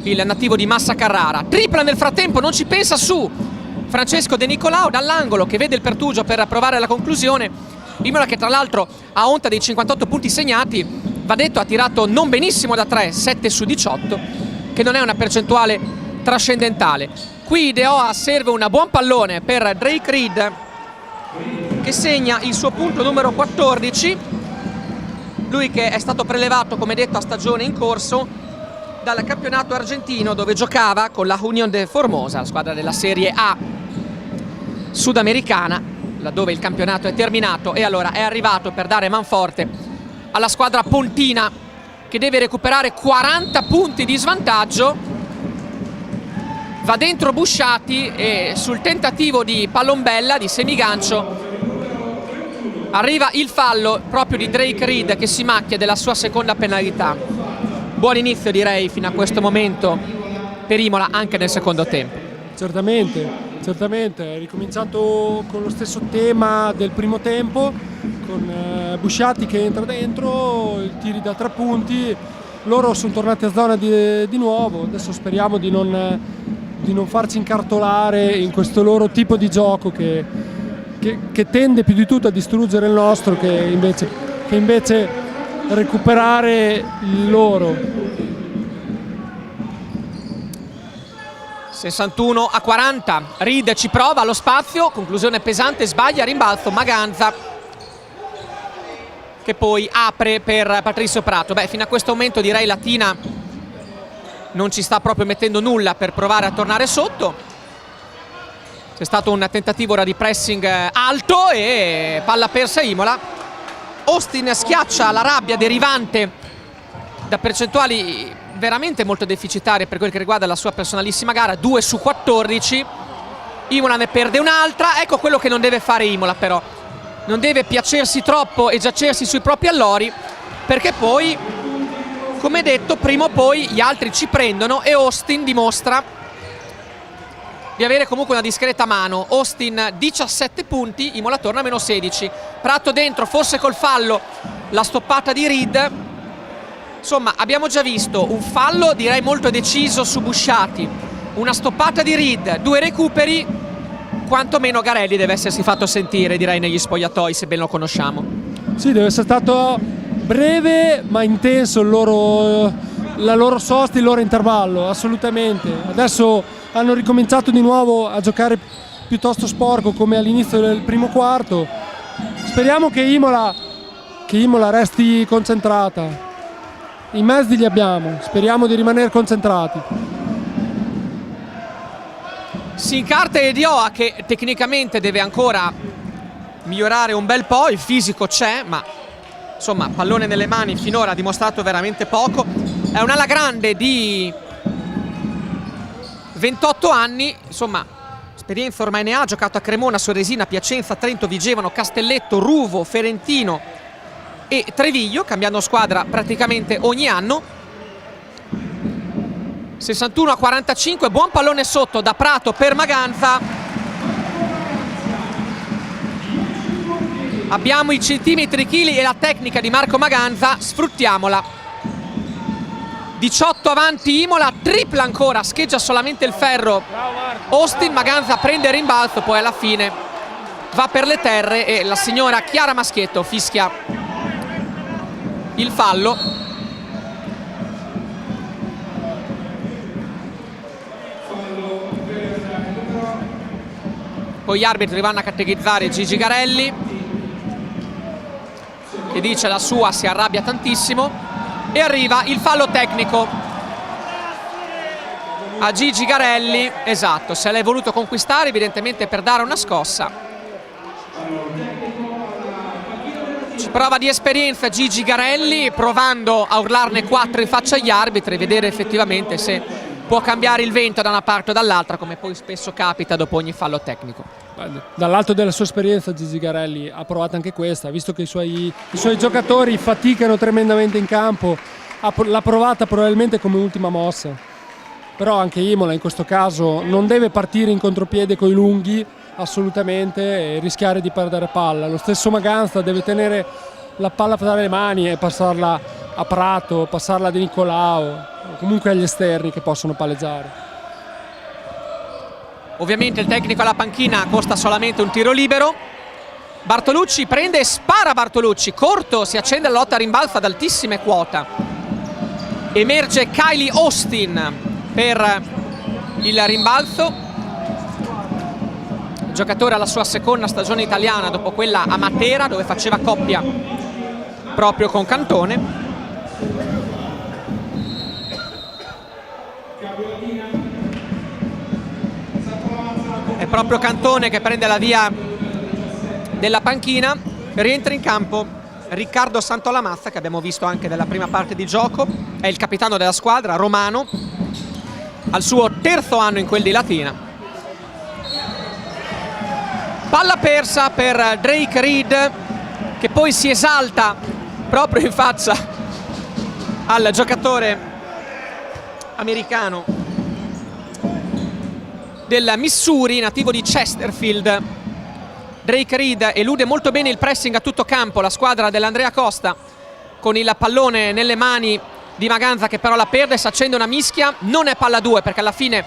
il nativo di Massa Carrara. Tripla nel frattempo, non ci pensa su Francesco De Nicolao dall'angolo, che vede il pertugio per provare la conclusione. Imola che tra l'altro a onta dei 58 punti segnati, va detto, ha tirato non benissimo da 3, 7 su 18, che non è una percentuale trascendentale. Qui Deoa serve un buon pallone per Drake Reed, che segna il suo punto numero 14, lui che è stato prelevato, come detto, a stagione in corso dal campionato argentino, dove giocava con la Unión de Formosa, la squadra della Serie A sudamericana, laddove il campionato è terminato, e allora è arrivato per dare manforte alla squadra pontina, che deve recuperare 40 punti di svantaggio. Va dentro Busciati e sul tentativo di pallombella, di semigancio, arriva il fallo proprio di Drake Reed, che si macchia della sua seconda penalità. Buon inizio, direi, fino a questo momento per Imola, anche nel secondo tempo. Certamente, è ricominciato con lo stesso tema del primo tempo, con Busciati che entra dentro, i tiri da 3 punti, loro sono tornati a zona di nuovo. Adesso speriamo di non farci incartolare in questo loro tipo di gioco che tende più di tutto a distruggere il nostro, che invece recuperare il loro. 61-40, Reed ci prova allo spazio, conclusione pesante, sbaglia, rimbalzo, Maganza che poi apre per Patrizio Prato. Beh, fino a questo momento direi Latina non ci sta proprio mettendo nulla per provare a tornare sotto. C'è stato un tentativo ora di pressing alto e palla persa Imola. Austin schiaccia la rabbia derivante da percentuali veramente molto deficitarie per quel che riguarda la sua personalissima gara, 2 su 14. Imola ne perde un'altra. Ecco quello che non deve fare Imola, però non deve piacersi troppo e giacersi sui propri allori, perché poi, come detto, prima o poi gli altri ci prendono e Austin dimostra di avere comunque una discreta mano. Austin 17 punti, Imola torna a meno 16. Prato dentro, forse col fallo, la stoppata di Reed. Insomma, abbiamo già visto un fallo direi molto deciso su Busciati, una stoppata di Reed, 2 recuperi. Quantomeno Garelli deve essersi fatto sentire, direi, negli spogliatoi, se ben lo conosciamo. Sì, deve essere stato breve ma intenso la loro sosta, il loro intervallo, assolutamente. Adesso hanno ricominciato di nuovo a giocare piuttosto sporco come all'inizio del primo quarto. Speriamo che Imola resti concentrata. I mezzi li abbiamo, speriamo di rimanere concentrati. Si incarta Edioa, che tecnicamente deve ancora migliorare un bel po', il fisico c'è, ma insomma pallone nelle mani finora ha dimostrato veramente poco. È un'ala grande di 28 anni, insomma esperienza ormai ne ha, ha giocato a Cremona, Soresina, Piacenza, Trento, Vigevano, Castelletto, Ruvo, Ferentino e Treviglio, cambiando squadra praticamente ogni anno. 61-45, buon pallone sotto da Prato per Maganza. Abbiamo i centimetri, chili e la tecnica di Marco Maganza, sfruttiamola. 18 avanti Imola, tripla ancora, scheggia solamente il ferro Austin. Maganza prende il rimbalzo, poi alla fine va per le terre e la signora Chiara Maschietto fischia il fallo. Poi gli arbitri vanno a catechizzare Gigi Garelli, che dice la sua, si arrabbia tantissimo, e arriva il fallo tecnico a Gigi Garelli. Esatto, se l'hai voluto conquistare evidentemente per dare una scossa. Ci prova di esperienza Gigi Garelli, provando a urlarne 4 in faccia agli arbitri e vedere effettivamente se può cambiare il vento da una parte o dall'altra, come poi spesso capita dopo ogni fallo tecnico. Dall'alto della sua esperienza Gigi Garelli ha provato anche questa, visto che i suoi giocatori faticano tremendamente in campo, l'ha provata probabilmente come ultima mossa. Però anche Imola in questo caso non deve partire in contropiede coi lunghi assolutamente e rischiare di perdere palla. Lo stesso Maganza deve tenere la palla tra le mani e passarla a Prato, passarla a De Nicolao, comunque agli esterni che possono palleggiare. Ovviamente il tecnico alla panchina costa solamente un tiro libero. Bartolucci prende e spara. Bartolucci corto, si accende la lotta a rimbalzo ad altissime quota. Emerge Kylie Austin per il rimbalzo, giocatore alla sua seconda stagione italiana dopo quella a Matera, dove faceva coppia proprio con Cantone. È proprio Cantone che prende la via della panchina. Rientra in campo Riccardo Santolamazza, che abbiamo visto anche nella prima parte di gioco, è il capitano della squadra, romano, al suo terzo anno in quel di Latina. Palla persa per Drake Reed, che poi si esalta proprio in faccia al giocatore americano del Missouri, nativo di Chesterfield. Drake Reed elude molto bene il pressing a tutto campo, la squadra dell'Andrea Costa, con il pallone nelle mani di Maganza, che però la perde, si accende una mischia. Non è palla 2 perché alla fine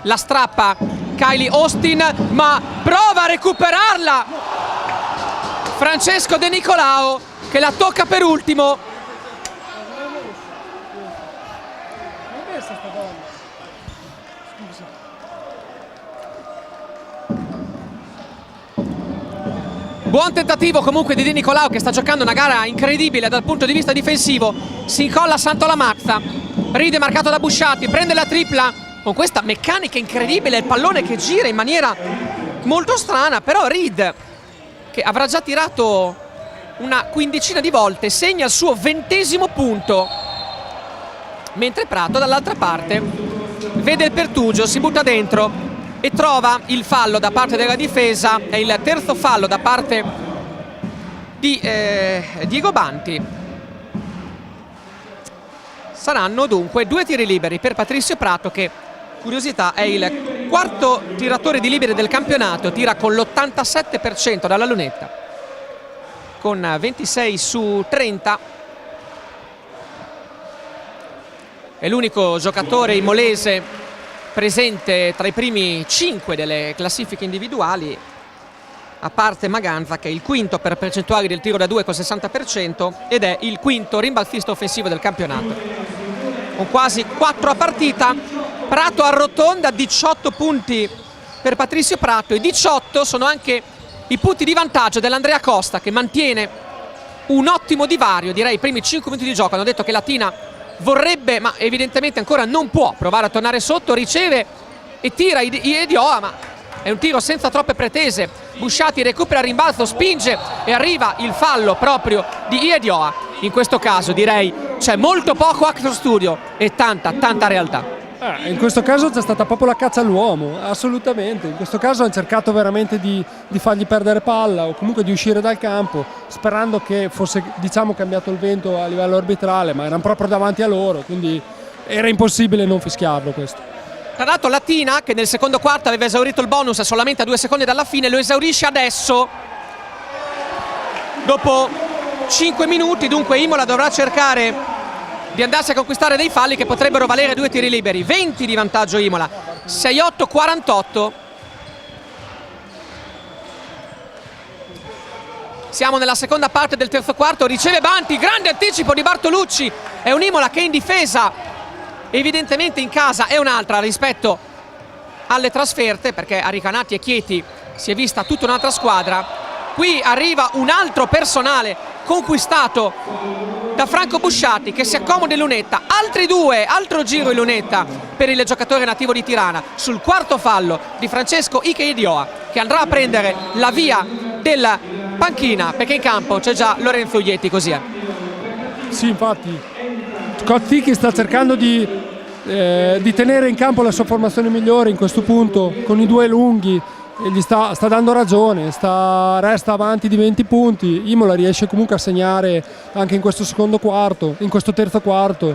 la strappa Kylie Austin, ma prova a recuperarla Francesco De Nicolao, che la tocca per ultimo. Buon tentativo comunque di De Nicolao, che sta giocando una gara incredibile dal punto di vista difensivo. Si incolla Santolamazza, Reed è marcato da Busciatti, prende la tripla con questa meccanica incredibile, il pallone che gira in maniera molto strana, però Reed, che avrà già tirato una quindicina di volte, segna il suo 20° punto, mentre Prato dall'altra parte vede il pertugio, si butta dentro e trova il fallo da parte della difesa. È il terzo fallo da parte di Diego Banti. Saranno dunque 2 tiri liberi per Patrizio Prato, che, curiosità, è il quarto tiratore di liberi del campionato, tira con l'87% dalla lunetta, con 26 su 30. È l'unico giocatore imolese presente tra i primi 5 delle classifiche individuali, a parte Maganza, che è il quinto per percentuali del tiro da 2 con 60% ed è il quinto rimbalzista offensivo del campionato, con quasi 4 a partita. Prato arrotonda, 18 punti per Patrizio Prato, e 18 sono anche i punti di vantaggio dell'Andrea Costa, che mantiene un ottimo divario, direi i primi 5 minuti di gioco. Hanno detto che Latina vorrebbe, ma evidentemente ancora non può, provare a tornare sotto. Riceve e tira Iedioa, ma è un tiro senza troppe pretese. Busciatti recupera il rimbalzo, spinge e arriva il fallo proprio di Iedioa. In questo caso direi c'è molto poco actor studio e tanta realtà. In questo caso c'è stata proprio la caccia all'uomo, assolutamente. In questo caso hanno cercato veramente di fargli perdere palla o comunque di uscire dal campo, sperando che fosse, diciamo, cambiato il vento a livello arbitrale, ma erano proprio davanti a loro, quindi era impossibile non fischiarlo questo. Tra l'altro Latina, che nel secondo quarto aveva esaurito il bonus solamente a 2 secondi dalla fine, lo esaurisce adesso dopo 5 minuti. Dunque Imola dovrà cercare di andarsi a conquistare dei falli che potrebbero valere 2 tiri liberi. 20 di vantaggio Imola, 6-8-48. Siamo nella seconda parte del terzo quarto. Riceve Banti, grande anticipo di Bartolucci. È un Imola che in difesa, evidentemente in casa, è un'altra rispetto alle trasferte, perché a Ricanati e Chieti si è vista tutta un'altra squadra. Qui arriva un altro personale conquistato da Franco Busciatti, che si accomoda in lunetta. Altro giro in lunetta per il giocatore nativo di Tirana sul quarto fallo di Francesco Iedioa, che andrà a prendere la via della panchina, perché in campo c'è già Lorenzo Ieti. Così è. Sì, infatti Cotti sta cercando di tenere in campo la sua formazione migliore in questo punto, con i 2 lunghi, e gli sta dando ragione, resta avanti di 20 punti. Imola riesce comunque a segnare anche in questo secondo quarto, in questo terzo quarto.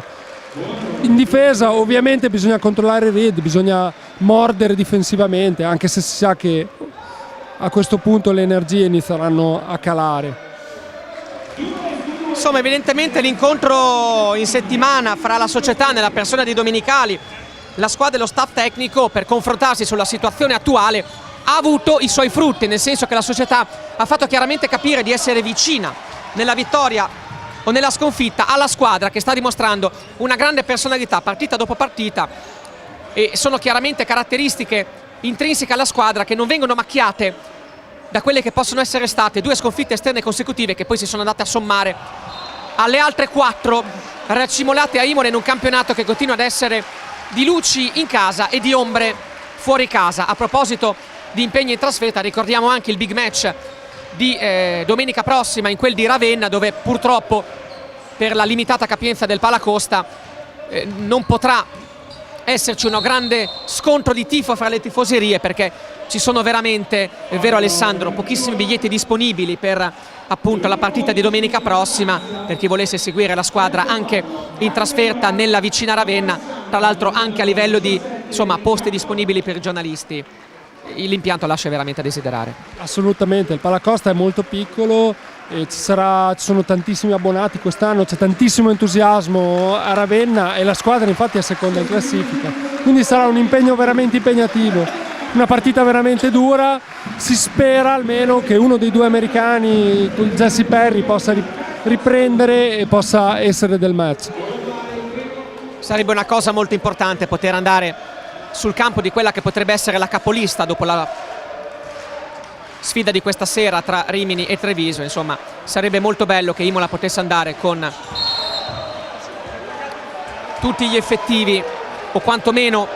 In difesa ovviamente bisogna controllare Reed, bisogna mordere difensivamente, anche se si sa che a questo punto le energie inizieranno a calare. Insomma, evidentemente l'incontro in settimana fra la società, nella persona di Domenicali, la squadra e lo staff tecnico, per confrontarsi sulla situazione attuale, ha avuto i suoi frutti, nel senso che la società ha fatto chiaramente capire di essere vicina nella vittoria o nella sconfitta alla squadra, che sta dimostrando una grande personalità partita dopo partita, e sono chiaramente caratteristiche intrinseche alla squadra che non vengono macchiate da quelle che possono essere state 2 sconfitte esterne consecutive, che poi si sono andate a sommare alle altre 4 raccimolate a Imola, in un campionato che continua ad essere di luci in casa e di ombre fuori casa. A proposito di impegni in trasferta, ricordiamo anche il big match di domenica prossima in quel di Ravenna, dove purtroppo per la limitata capienza del Palacosta non potrà esserci uno grande scontro di tifo fra le tifoserie, perché ci sono veramente, è vero Alessandro, pochissimi biglietti disponibili per appunto la partita di domenica prossima, per chi volesse seguire la squadra anche in trasferta nella vicina Ravenna. Tra l'altro anche a livello di posti disponibili per i giornalisti, l'impianto lascia veramente a desiderare. Assolutamente, il Palacosta è molto piccolo e ci sono tantissimi abbonati quest'anno, c'è tantissimo entusiasmo a Ravenna e la squadra infatti è seconda in classifica, quindi sarà un impegno veramente impegnativo, una partita veramente dura. Si spera almeno che uno dei 2 americani, Jesse Perry, possa riprendere e possa essere del match. Sarebbe una cosa molto importante poter andare sul campo di quella che potrebbe essere la capolista dopo la sfida di questa sera tra Rimini e Treviso. Insomma, sarebbe molto bello che Imola potesse andare con tutti gli effettivi, o quantomeno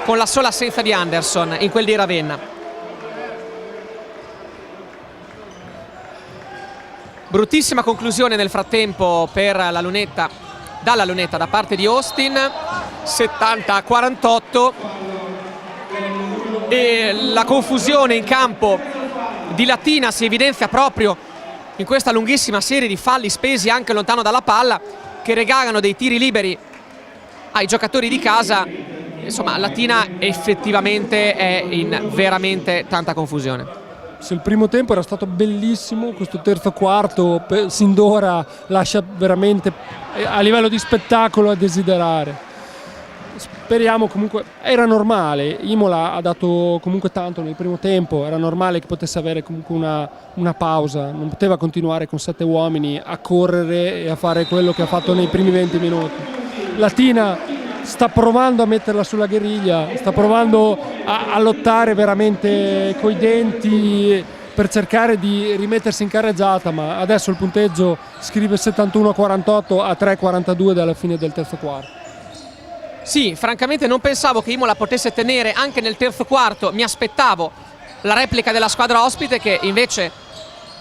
con la sola assenza di Anderson in quel di Ravenna. Bruttissima conclusione nel frattempo per la lunetta, dalla lunetta da parte di Austin, 70-48, e la confusione in campo di Latina si evidenzia proprio in questa lunghissima serie di falli spesi anche lontano dalla palla, che regalano dei tiri liberi ai giocatori di casa. Insomma, Latina effettivamente è in veramente tanta confusione. Se il primo tempo era stato bellissimo, questo terzo quarto sin d'ora lascia veramente a livello di spettacolo a desiderare. Speriamo comunque, era normale, Imola ha dato comunque tanto nel primo tempo, era normale che potesse avere comunque una pausa, non poteva continuare con 7 uomini a correre e a fare quello che ha fatto nei primi 20 minuti. Latina sta provando a metterla sulla guerriglia, sta provando a lottare veramente coi denti per cercare di rimettersi in carreggiata, ma adesso il punteggio scrive 71-48 a 3-42 dalla fine del terzo quarto. Sì, francamente non pensavo che Imola potesse tenere anche nel terzo quarto, mi aspettavo la replica della squadra ospite, che invece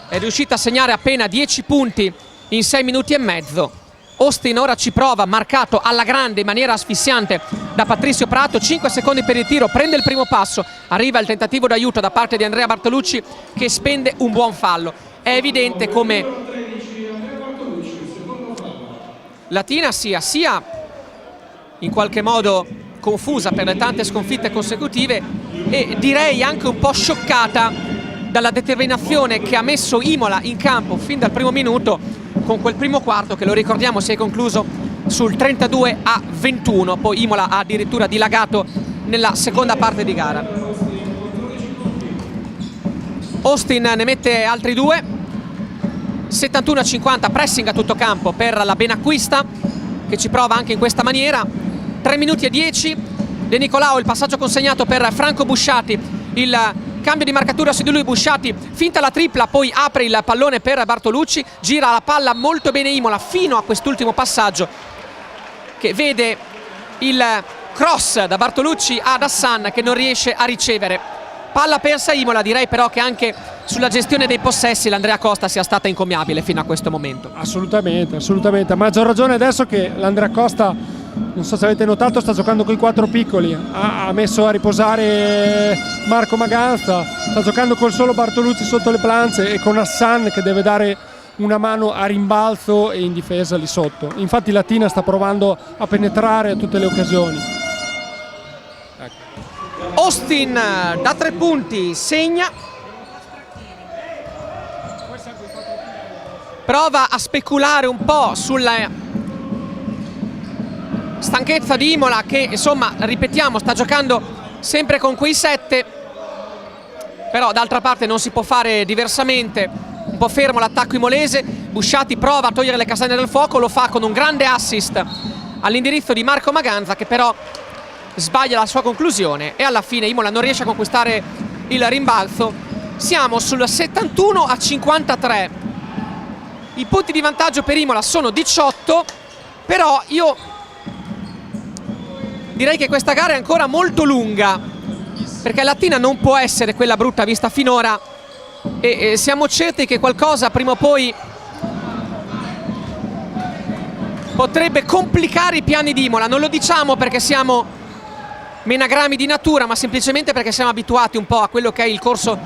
è riuscita a segnare appena 10 punti in 6 minuti e mezzo. Austin ora ci prova, marcato alla grande in maniera asfissiante da Patrizio Prato, 5 secondi per il tiro, prende il primo passo, arriva il tentativo d'aiuto da parte di Andrea Bartolucci, che spende un buon fallo. È evidente come Latina sia in qualche modo confusa per le tante sconfitte consecutive, e direi anche un po' scioccata dalla determinazione che ha messo Imola in campo fin dal primo minuto, con quel primo quarto che, lo ricordiamo, si è concluso sul 32-21. Poi Imola ha addirittura dilagato nella seconda parte di gara. Austin ne mette altri 2, 71-50, pressing a tutto campo per la Benacquista, che ci prova anche in questa maniera. 3 minuti e 10, De Nicolao, il passaggio consegnato per Franco Busciati, il cambio di marcatura su di lui. Busciati finta la tripla, poi apre il pallone per Bartolucci, gira la palla molto bene Imola fino a quest'ultimo passaggio, che vede il cross da Bartolucci ad Hassan, che non riesce a ricevere. Palla persa Imola. Direi però che anche sulla gestione dei possessi l'Andrea Costa sia stata incommiabile fino a questo momento. Assolutamente, assolutamente. A maggior ragione adesso che l'Andrea Costa, non so se avete notato, sta giocando con i 4 piccoli, ha messo a riposare Marco Maganza, sta giocando col solo Bartolucci sotto le planze e con Hassan che deve dare una mano a rimbalzo e in difesa lì sotto. Infatti Latina sta provando a penetrare a tutte le occasioni. Austin da 3 punti segna, prova a speculare un po' sulla stanchezza di Imola, che insomma, ripetiamo, sta giocando sempre con quei 7, però d'altra parte non si può fare diversamente. Un po' fermo l'attacco imolese. Busciati prova a togliere le castagne dal fuoco, lo fa con un grande assist all'indirizzo di Marco Maganza, che però sbaglia la sua conclusione, e alla fine Imola non riesce a conquistare il rimbalzo. Siamo sul 71-53. I punti di vantaggio per Imola sono 18, però io direi che questa gara è ancora molto lunga, perché Latina non può essere quella brutta vista finora, e siamo certi che qualcosa prima o poi potrebbe complicare i piani di Imola. Non lo diciamo perché siamo menagrami di natura, ma semplicemente perché siamo abituati un po' a quello che è il corso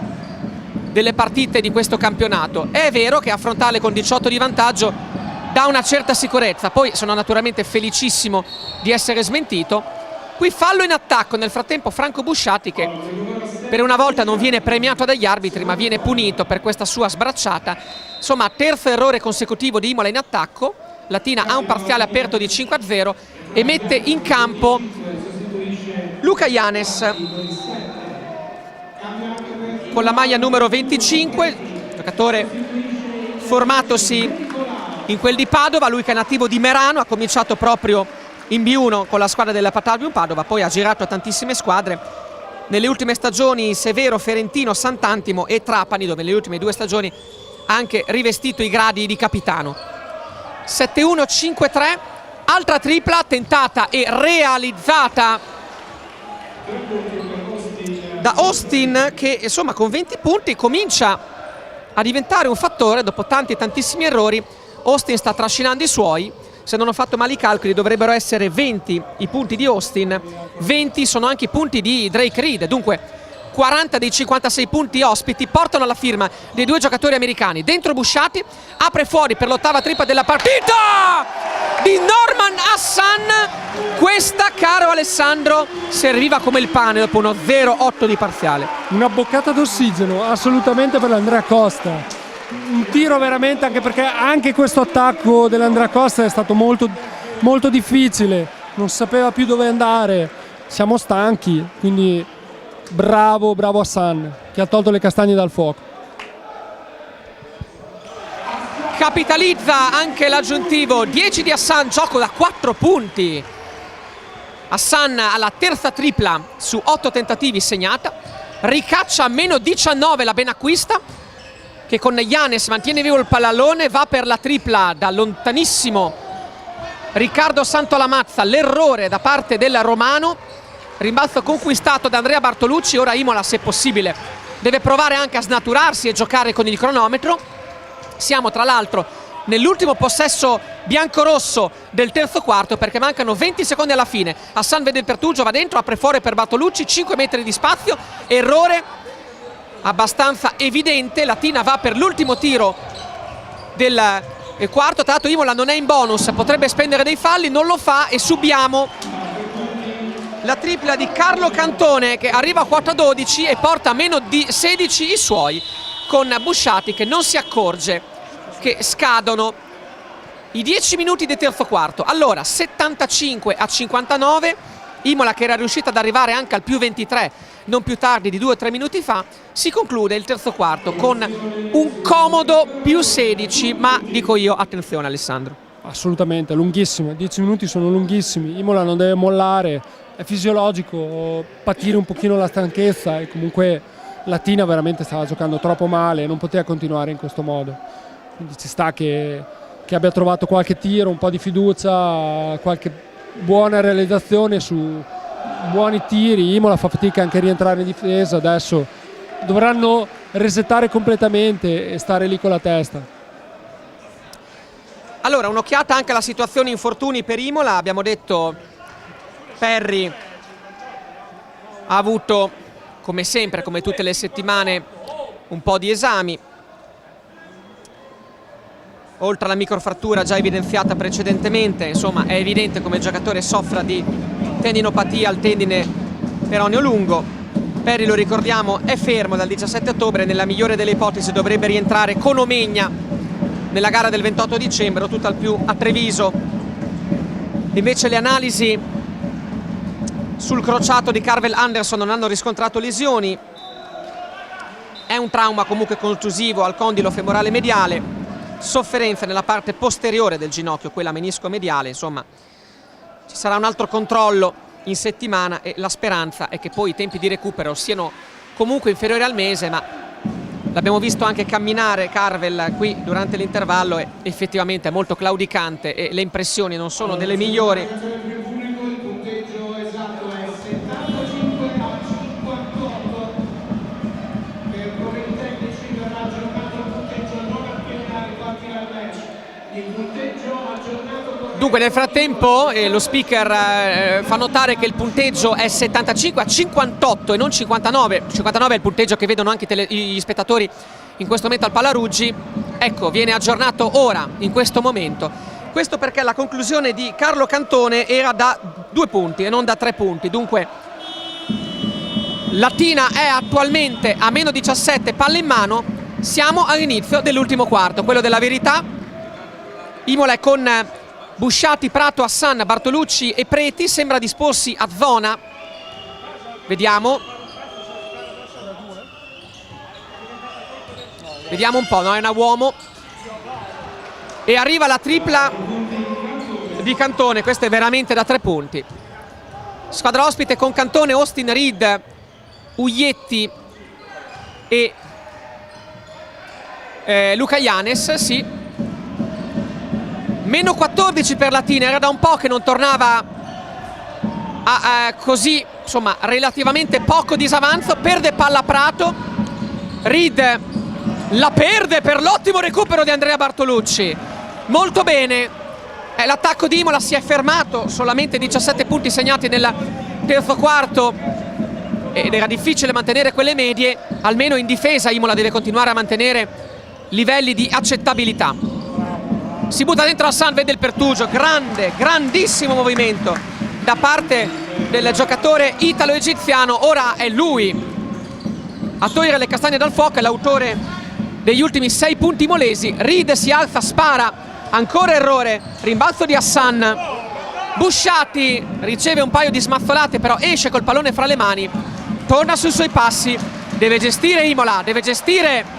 delle partite di questo campionato. È vero che affrontarle con 18 di vantaggio dà una certa sicurezza. Poi sono naturalmente felicissimo di essere smentito. Qui fallo in attacco. Nel frattempo Franco Busciati, che per una volta non viene premiato dagli arbitri ma viene punito per questa sua sbracciata. Insomma, terzo errore consecutivo di Imola in attacco. Latina ha un parziale aperto di 5-0 e mette in campo Luca Yanes con la maglia numero 25, giocatore formatosi in quel di Padova. Lui che è nativo di Merano, ha cominciato proprio in B1 con la squadra della Patavium Padova, poi ha girato a tantissime squadre. Nelle ultime stagioni Severo, Ferentino, Sant'Antimo e Trapani, dove nelle ultime 2 stagioni ha anche rivestito i gradi di capitano. 7-1, 5-3. Altra tripla tentata e realizzata da Austin, che insomma con 20 punti comincia a diventare un fattore. Dopo tantissimi errori Austin sta trascinando i suoi. Se non ho fatto male i calcoli dovrebbero essere 20 i punti di Austin, 20 sono anche i punti di Drake Reed, dunque 40 dei 56 punti ospiti portano alla firma dei due giocatori americani. Dentro Busciati, apre fuori per l'ottava tripla della partita di Norman Hassan. Questa, caro Alessandro, serviva come il pane dopo uno 0-8 di parziale. Una boccata d'ossigeno assolutamente per l'Andrea Costa. Un tiro veramente, anche perché anche questo attacco dell'Andrea Costa è stato molto, molto difficile, non sapeva più dove andare. Siamo stanchi, quindi bravo Hassan, che ha tolto le castagne dal fuoco. Capitalizza anche l'aggiuntivo 10 di Hassan, gioco da 4 punti. Hassan alla terza tripla su 8 tentativi segnata, ricaccia a meno 19 la Benacquista, che con Giannis mantiene vivo il pallone, va per la tripla da lontanissimo Riccardo Santolamazza, l'errore da parte del romano, rimbalzo conquistato da Andrea Bartolucci. Ora Imola, se possibile, deve provare anche a snaturarsi e giocare con il cronometro. Siamo tra l'altro nell'ultimo possesso biancorosso del terzo quarto, perché mancano 20 secondi alla fine. Hassan vede il pertugio, va dentro, apre fuori per Bartolucci, 5 metri di spazio, errore abbastanza evidente. Latina va per l'ultimo tiro del quarto. Tra l'altro Imola non è in bonus, potrebbe spendere dei falli, non lo fa, e subiamo la tripla di Carlo Cantone, che arriva a 4-12 e porta a meno di 16 i suoi, con Busciati che non si accorge che scadono i 10 minuti del terzo quarto. Allora 75-59, Imola, che era riuscita ad arrivare anche al più 23 non più tardi di 2 o 3 minuti fa. Si conclude il terzo quarto con un comodo più 16, ma dico io, attenzione Alessandro. Assolutamente, lunghissimo, 10 minuti sono lunghissimi, Imola non deve mollare, è fisiologico patire un pochino la stanchezza, e comunque Latina veramente stava giocando troppo male e non poteva continuare in questo modo. Quindi ci sta che abbia trovato qualche tiro, un po' di fiducia, qualche buona realizzazione su buoni tiri. Imola fa fatica anche a rientrare in difesa, adesso dovranno resettare completamente e stare lì con la testa. Allora, un'occhiata anche alla situazione infortuni per Imola. Abbiamo detto Perry ha avuto, come sempre, come tutte le settimane, un po' di esami. Oltre alla microfrattura già evidenziata precedentemente, insomma è evidente come il giocatore soffra di tendinopatia al tendine peroneo lungo. Perry, lo ricordiamo, è fermo dal 17 ottobre, nella migliore delle ipotesi dovrebbe rientrare con Omegna nella gara del 28 dicembre o tutt'al più a Treviso. Invece le analisi sul crociato di Carvel Anderson non hanno riscontrato lesioni. È un trauma comunque contusivo al condilo femorale mediale, sofferenza nella parte posteriore del ginocchio, quella menisco mediale. Insomma, ci sarà un altro controllo in settimana e la speranza è che poi i tempi di recupero siano comunque inferiori al mese, ma l'abbiamo visto anche camminare Carvel qui durante l'intervallo e effettivamente è molto claudicante e le impressioni non sono delle migliori. Dunque nel frattempo lo speaker fa notare che il punteggio è 75-58 e non 59. 59 è il punteggio che vedono anche gli spettatori in questo momento al Pallaruggi. Ecco, viene aggiornato ora, in questo momento. Questo perché la conclusione di Carlo Cantone era da 2 punti e non da 3 punti. Dunque Latina è attualmente a meno 17 palle in mano. Siamo all'inizio dell'ultimo quarto, quello della verità. Imola è con Busciati, Prato, Hassan, Bartolucci e Preti, sembra disporsi a zona. Vediamo un po', no? È una uomo. E arriva la tripla di Cantone, questa è veramente da 3 punti. Squadra ospite con Cantone, Austin, Reed, Uglietti e Luca Giannis, sì. Meno 14 per Latina, era da un po' che non tornava a così, insomma, relativamente poco disavanzo. Perde palla Prato, Reed la perde per l'ottimo recupero di Andrea Bartolucci. Molto bene, l'attacco di Imola si è fermato, solamente 17 punti segnati nel terzo quarto ed era difficile mantenere quelle medie. Almeno in difesa Imola deve continuare a mantenere livelli di accettabilità. Si butta dentro Hassan, vede il pertugio, grandissimo movimento da parte del giocatore italo-egiziano. Ora è lui a togliere le castagne dal fuoco, è l'autore degli ultimi 6 punti imolesi. Reed si alza, spara, ancora errore, rimbalzo di Hassan. Busciati riceve un paio di smazzolate, però esce col pallone fra le mani, torna sui suoi passi, deve gestire Imola, deve gestire.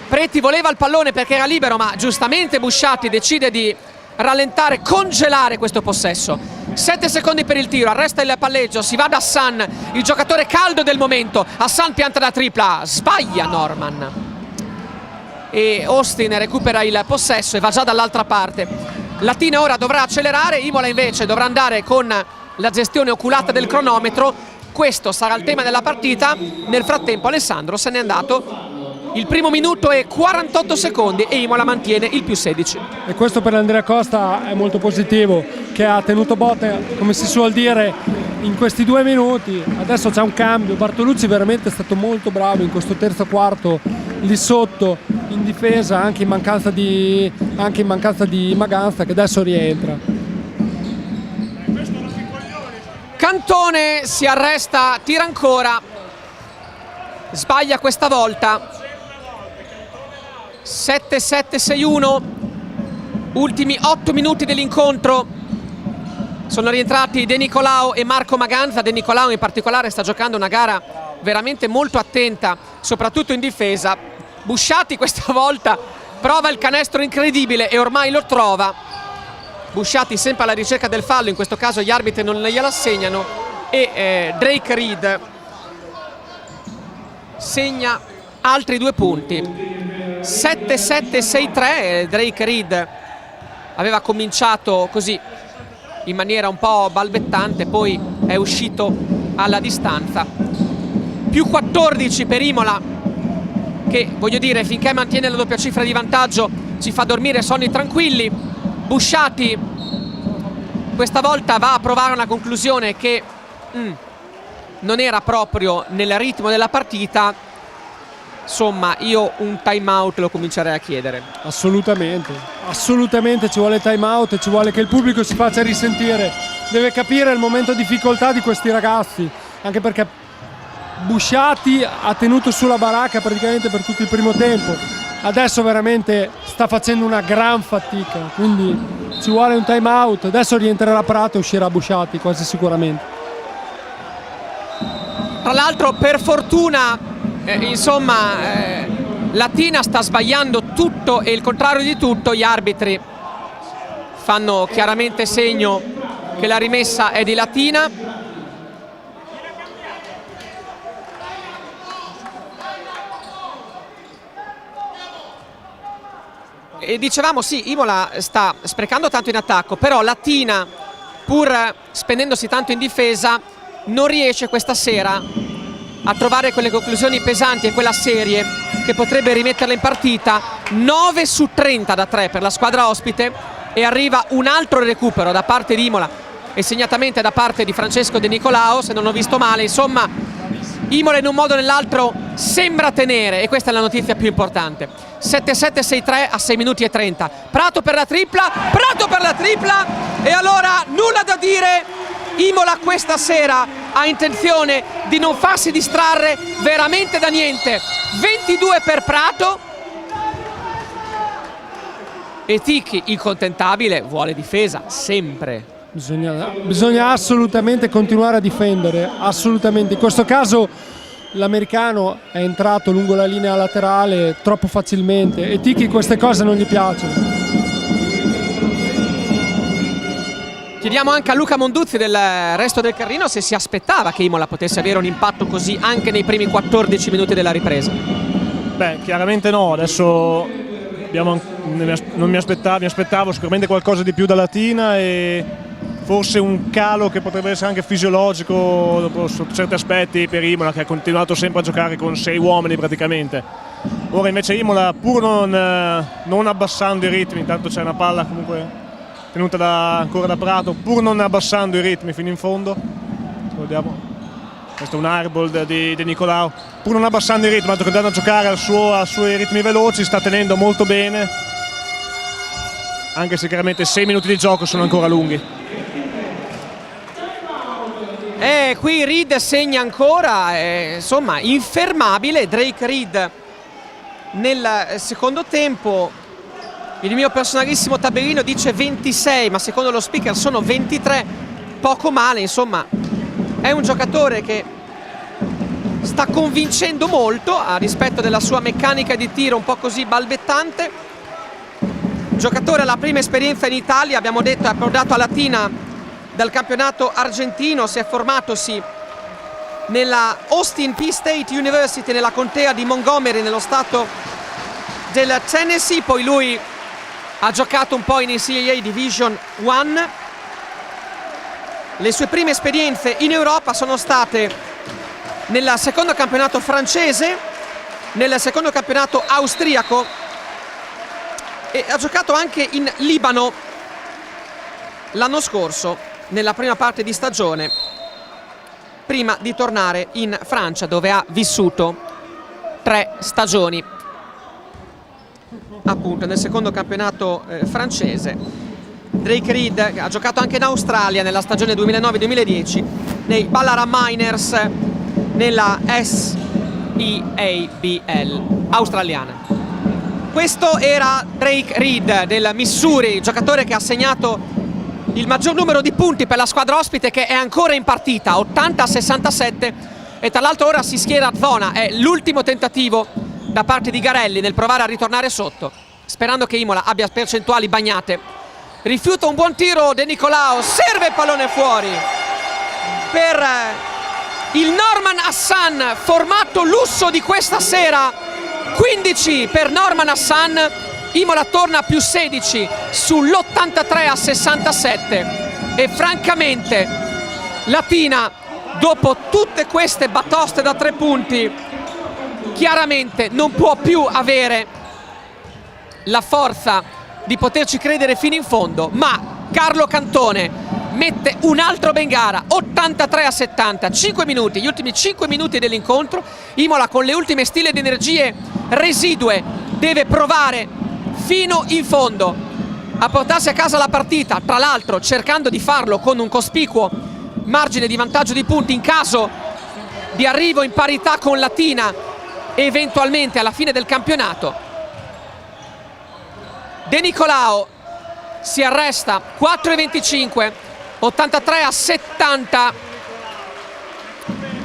Preti voleva il pallone perché era libero, ma giustamente Busciati decide di rallentare, congelare questo possesso. 7 secondi per il tiro, arresta il palleggio, si va da Hassan, il giocatore caldo del momento. Hassan pianta la tripla, sbaglia Norman e Austin recupera il possesso e va già dall'altra parte. Latina ora dovrà accelerare, Imola invece dovrà andare con la gestione oculata del cronometro. Questo sarà il tema della partita. Nel frattempo Alessandro se n'è andato. Il primo minuto è 48 secondi e Imola mantiene il più 16. E questo per Andrea Costa è molto positivo, che ha tenuto botte, come si suol dire, in questi 2 minuti. Adesso c'è un cambio. Bartolucci veramente è stato molto bravo in questo terzo quarto, lì sotto, in difesa, anche in mancanza di Maganza, che adesso rientra. Cantone si arresta, tira ancora, sbaglia questa volta. 7-7-6-1, ultimi 8 minuti dell'incontro. Sono rientrati De Nicolao e Marco Maganza. De Nicolao in particolare sta giocando una gara veramente molto attenta, soprattutto in difesa. Busciati questa volta prova il canestro incredibile e ormai lo trova. Busciati sempre alla ricerca del fallo, in questo caso gli arbitri non glielo assegnano e Drake Reed segna altri 2 punti. 7-7-6-3. Drake Reed aveva cominciato così in maniera un po' balbettante, poi è uscito alla distanza. Più 14 per Imola, che voglio dire, finché mantiene la doppia cifra di vantaggio ci fa dormire sonni tranquilli. Busciati questa volta va a provare una conclusione che non era proprio nel ritmo della partita. Insomma, io un time out lo comincerei a chiedere. Assolutamente, assolutamente ci vuole time out, ci vuole che il pubblico si faccia risentire, deve capire il momento di difficoltà di questi ragazzi, anche perché Busciati ha tenuto sulla baracca praticamente per tutto il primo tempo, adesso veramente sta facendo una gran fatica, quindi ci vuole un time out. Adesso rientrerà Prato e uscirà Busciati quasi sicuramente. Tra l'altro, per fortuna, Latina sta sbagliando tutto e il contrario di tutto. Gli arbitri fanno chiaramente segno che la rimessa è di Latina. E dicevamo, sì, Imola sta sprecando tanto in attacco, però Latina, pur spendendosi tanto in difesa, non riesce questa sera a trovare quelle conclusioni pesanti e quella serie che potrebbe rimetterla in partita. 9 su 30 da 3 per la squadra ospite e arriva un altro recupero da parte di Imola e segnatamente da parte di Francesco De Nicolao, se non ho visto male. Insomma, Imola in un modo o nell'altro sembra tenere, e questa è la notizia più importante. 7-7-6-3 a 6 minuti e 30. Prato per la tripla, e allora nulla da dire. Imola questa sera ha intenzione di non farsi distrarre veramente da niente. 22 per Prato e Ticchi, incontentabile, vuole difesa sempre. Bisogna assolutamente continuare a difendere, assolutamente. In questo caso l'americano è entrato lungo la linea laterale troppo facilmente e Ticchi queste cose non gli piacciono. Chiediamo anche a Luca Monduzzi del Resto del Carlino se si aspettava che Imola potesse avere un impatto così anche nei primi 14 minuti della ripresa. Beh, chiaramente no. Adesso mi aspettavo sicuramente qualcosa di più da Latina e forse un calo che potrebbe essere anche fisiologico dopo, sotto certi aspetti, per Imola, che ha continuato sempre a giocare con 6 uomini praticamente. Ora invece Imola, pur non abbassando i ritmi, intanto c'è una palla comunque tenuta ancora da Prato, pur non abbassando i ritmi fino in fondo, vediamo. Questo è un airball di Nicolau, pur non abbassando i ritmi, ma andando a giocare ai suoi ritmi veloci, sta tenendo molto bene, anche se chiaramente 6 minuti di gioco sono ancora lunghi. Qui Reed segna ancora, insomma infermabile Drake Reed nel secondo tempo. Il mio personalissimo tabellino dice 26, ma secondo lo speaker sono 23, poco male, insomma. È un giocatore che sta convincendo molto a rispetto della sua meccanica di tiro un po' così balbettante. Giocatore alla prima esperienza in Italia, abbiamo detto, è approdato a Latina dal campionato argentino, si è formatosi nella Austin Peay State University nella contea di Montgomery nello stato del Tennessee, poi lui ha giocato un po' in NCAA Division 1. Le sue prime esperienze in Europa sono state nel secondo campionato francese, nel secondo campionato austriaco e ha giocato anche in Libano l'anno scorso nella prima parte di stagione, prima di tornare in Francia dove ha vissuto 3 stagioni appunto nel secondo campionato francese. Drake Reed ha giocato anche in Australia nella stagione 2009-2010 nei Ballarat Miners nella SEABL australiana. Questo era Drake Reed del Missouri, giocatore che ha segnato il maggior numero di punti per la squadra ospite, che è ancora in partita, 80-67, e tra l'altro ora si schiera a zona. È l'ultimo tentativo da parte di Garelli nel provare a ritornare sotto, sperando che Imola abbia percentuali bagnate. Rifiuta un buon tiro De Nicolau, serve il pallone fuori per il Norman Hassan, formato lusso di questa sera. 15 per Norman Hassan, Imola torna a più 16 sull'83-67 e francamente Latina, dopo tutte queste batoste da 3 punti, chiaramente non può più avere la forza di poterci credere fino in fondo, ma Carlo Cantone mette un altro Bengara, 83-70, 5 minuti, gli ultimi 5 minuti dell'incontro. Imola con le ultime stille di energie residue deve provare fino in fondo a portarsi a casa la partita, tra l'altro cercando di farlo con un cospicuo margine di vantaggio di punti in caso di arrivo in parità con Latina eventualmente alla fine del campionato. De Nicolau si arresta, 4,25, 83-70,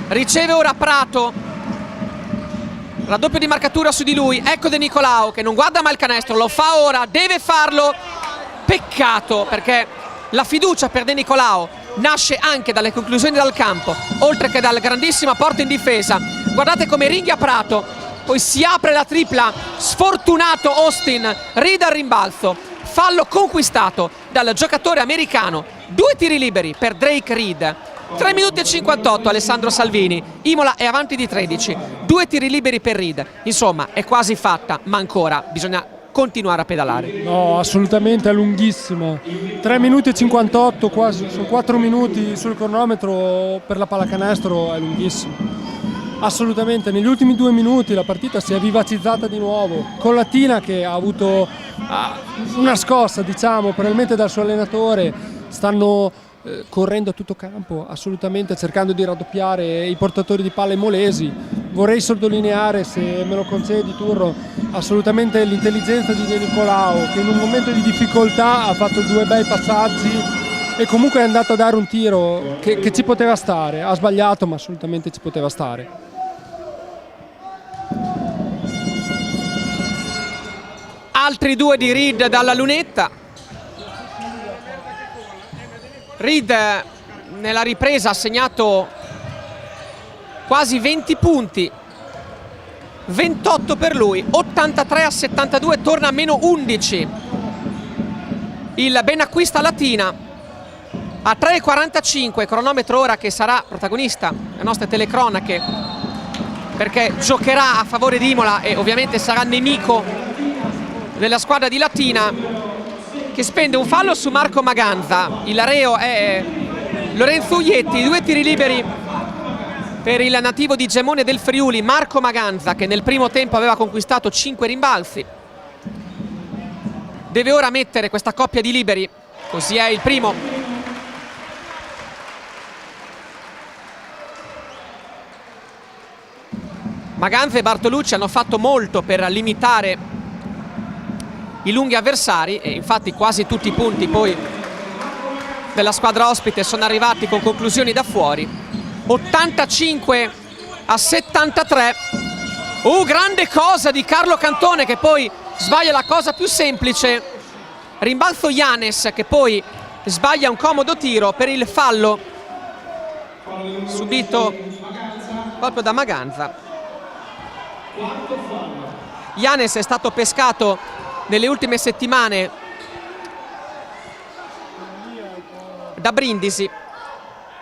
riceve ora Prato, raddoppio di marcatura su di lui. Ecco De Nicolau che non guarda mai il canestro, lo fa ora, deve farlo, peccato, perché la fiducia per De Nicolau nasce anche dalle conclusioni dal campo, oltre che dal grandissimo apporto in difesa. Guardate come ringhia Prato, poi si apre la tripla, sfortunato Austin, Reed al rimbalzo, fallo conquistato dal giocatore americano. 2 tiri liberi per Drake Reed, 3 minuti e 58 Alessandro Salvini, Imola è avanti di 13, 2 tiri liberi per Reed, insomma è quasi fatta, ma ancora bisogna continuare a pedalare. No, assolutamente, è lunghissima, 3 minuti e 58, quasi, sono 4 minuti sul cronometro per la pallacanestro, è lunghissimo. Assolutamente, negli ultimi 2 minuti la partita si è vivacizzata di nuovo, con Latina che ha avuto una scossa, diciamo, probabilmente dal suo allenatore. Stanno correndo a tutto campo, assolutamente, cercando di raddoppiare i portatori di palla imolesi. Vorrei sottolineare, se me lo concedi Turro, assolutamente l'intelligenza di De Nicolau, che in un momento di difficoltà ha fatto 2 bei passaggi e comunque è andato a dare un tiro che ci poteva stare. Ha sbagliato, ma assolutamente ci poteva stare. Altri 2 di Reed dalla lunetta. Reed nella ripresa ha segnato quasi 20 punti, 28 per lui, 83-72, torna a meno 11 il Benacquista Latina. A 3:45, cronometro ora che sarà protagonista le nostre telecronache, perché giocherà a favore di Imola e ovviamente sarà nemico della squadra di Latina, che spende un fallo su Marco Maganza. Il reo è Lorenzo Uglietti. 2 tiri liberi per il nativo di Gemone del Friuli, Marco Maganza, che nel primo tempo aveva conquistato 5 rimbalzi. Deve ora mettere questa coppia di liberi, così è il primo. Maganza e Bartolucci hanno fatto molto per limitare i lunghi avversari e infatti quasi tutti i punti poi della squadra ospite sono arrivati con conclusioni da fuori. 85-73. Grande cosa di Carlo Cantone, che poi sbaglia la cosa più semplice. Rimbalzo Yanes, che poi sbaglia un comodo tiro per il fallo subito proprio da Maganza. Yanes è stato pescato nelle ultime settimane da Brindisi,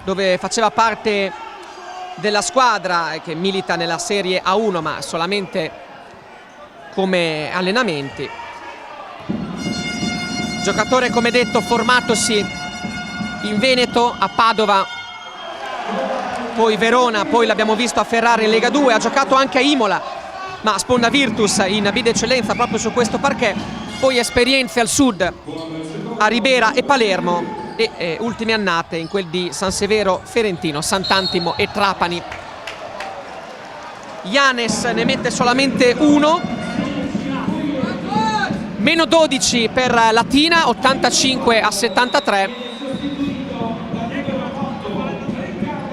dove faceva parte della squadra che milita nella Serie A1, ma solamente come allenamenti. Giocatore, come detto, formatosi in Veneto, a Padova, poi Verona, poi l'abbiamo visto a Ferrari in Lega 2, ha giocato anche a Imola, ma sponda Virtus in bid eccellenza proprio su questo parquet. Poi esperienze al sud, a Ribera e Palermo, e ultime annate in quel di San Severo, Ferentino, Sant'Antimo e Trapani. Yanes ne mette solamente 1, meno 12 per Latina, 85-73.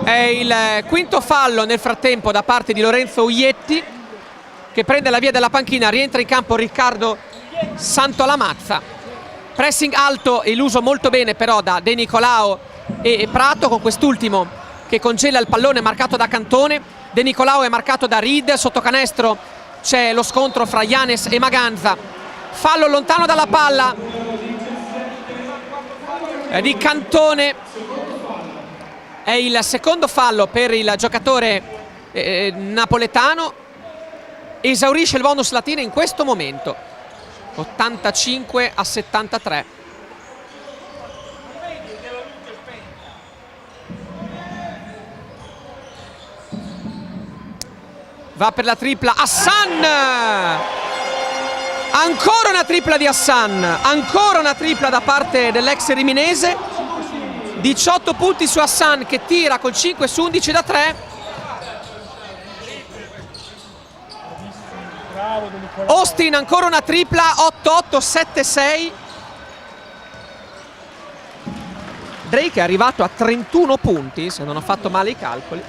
È il quinto fallo nel frattempo da parte di Lorenzo Uglietti, che prende la via della panchina. Rientra in campo Riccardo Santolamazza. Pressing alto, eluso molto bene però da De Nicolao e Prato, con quest'ultimo che congela il pallone marcato da Cantone. De Nicolao è marcato da Reed. Sotto canestro c'è lo scontro fra Yanes e Maganza. Fallo lontano dalla palla di Cantone. È il secondo fallo per il giocatore napoletano. Esaurisce il bonus Latina in questo momento. 85-73. Va per la tripla Hassan. Ancora una tripla di Hassan. Ancora una tripla da parte dell'ex riminese. 18 punti su Hassan, che tira col 5 su 11 da 3. Austin ancora una tripla. 8-8-7-6. Drake è arrivato a 31 punti, se non ho fatto male i calcoli.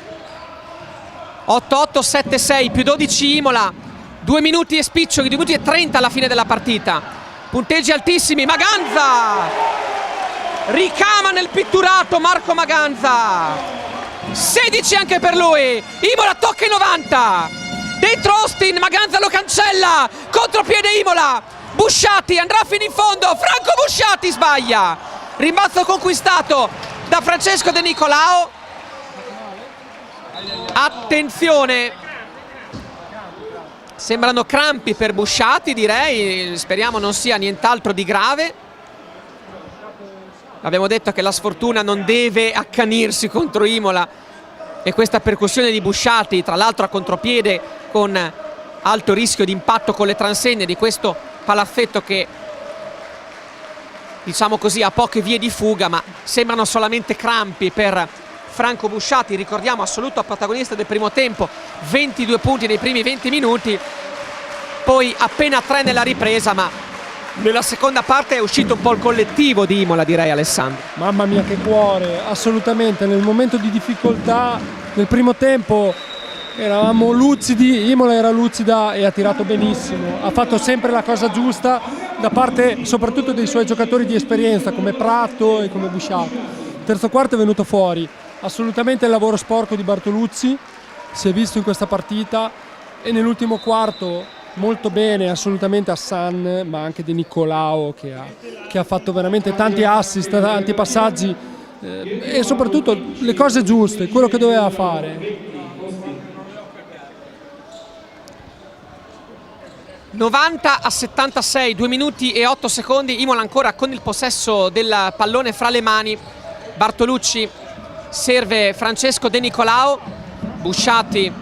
8-8-7-6 più 12 Imola. 2 minuti e spiccioli, 2 minuti e 30 alla fine della partita. Punteggi altissimi. Maganza ricama nel pitturato Marco Maganza. 16 anche per lui. Imola tocca i 90. Dentro Austin, Maganza lo cancella. Contropiede Imola. Busciati andrà fino in fondo. Franco Busciati sbaglia. Rimbalzo conquistato da Francesco De Nicolao. Attenzione, sembrano crampi per Busciati, direi. Speriamo non sia nient'altro di grave. Abbiamo detto che la sfortuna non deve accanirsi contro Imola, e questa percussione di Busciati, tra l'altro a contropiede con alto rischio di impatto con le transegne di questo palazzetto che, diciamo così, ha poche vie di fuga, ma sembrano solamente crampi per Franco Busciati. Ricordiamo, assoluto protagonista del primo tempo, 22 punti nei primi 20 minuti, poi appena 3 nella ripresa, ma nella seconda parte è uscito un po' il collettivo di Imola, direi, Alessandro. Mamma mia che cuore, assolutamente. Nel momento di difficoltà, nel primo tempo eravamo lucidi, Imola era lucida e ha tirato benissimo, ha fatto sempre la cosa giusta da parte soprattutto dei suoi giocatori di esperienza come Prato e come Busciati. Il terzo quarto è venuto fuori assolutamente il lavoro sporco di Bartoluzzi, si è visto in questa partita, e nell'ultimo quarto molto bene assolutamente Hassan, ma anche De Nicolao che ha fatto veramente tanti assist, tanti passaggi e soprattutto le cose giuste, quello che doveva fare. 90-76, 2 minuti e 8 secondi, Imola ancora con il possesso del pallone fra le mani. Bartolucci serve Francesco De Nicolao, Busciati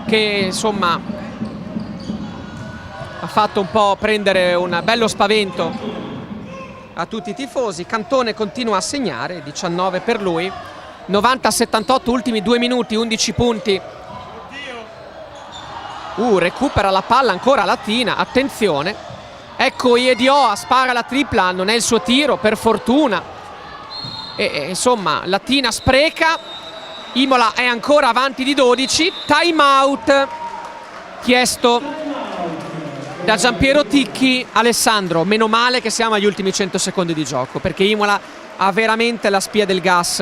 che insomma ha fatto un po' prendere un bello spavento a tutti i tifosi. Cantone continua a segnare, 19 per lui. 90-78, ultimi 2 minuti, 11 punti. Recupera la palla ancora Latina, attenzione, ecco Iedioa, spara la tripla, non è il suo tiro per fortuna e insomma Latina spreca, Imola è ancora avanti di 12, time out chiesto da Giampiero Ticchi. Alessandro, meno male che siamo agli ultimi 100 secondi di gioco, perché Imola ha veramente la spia del gas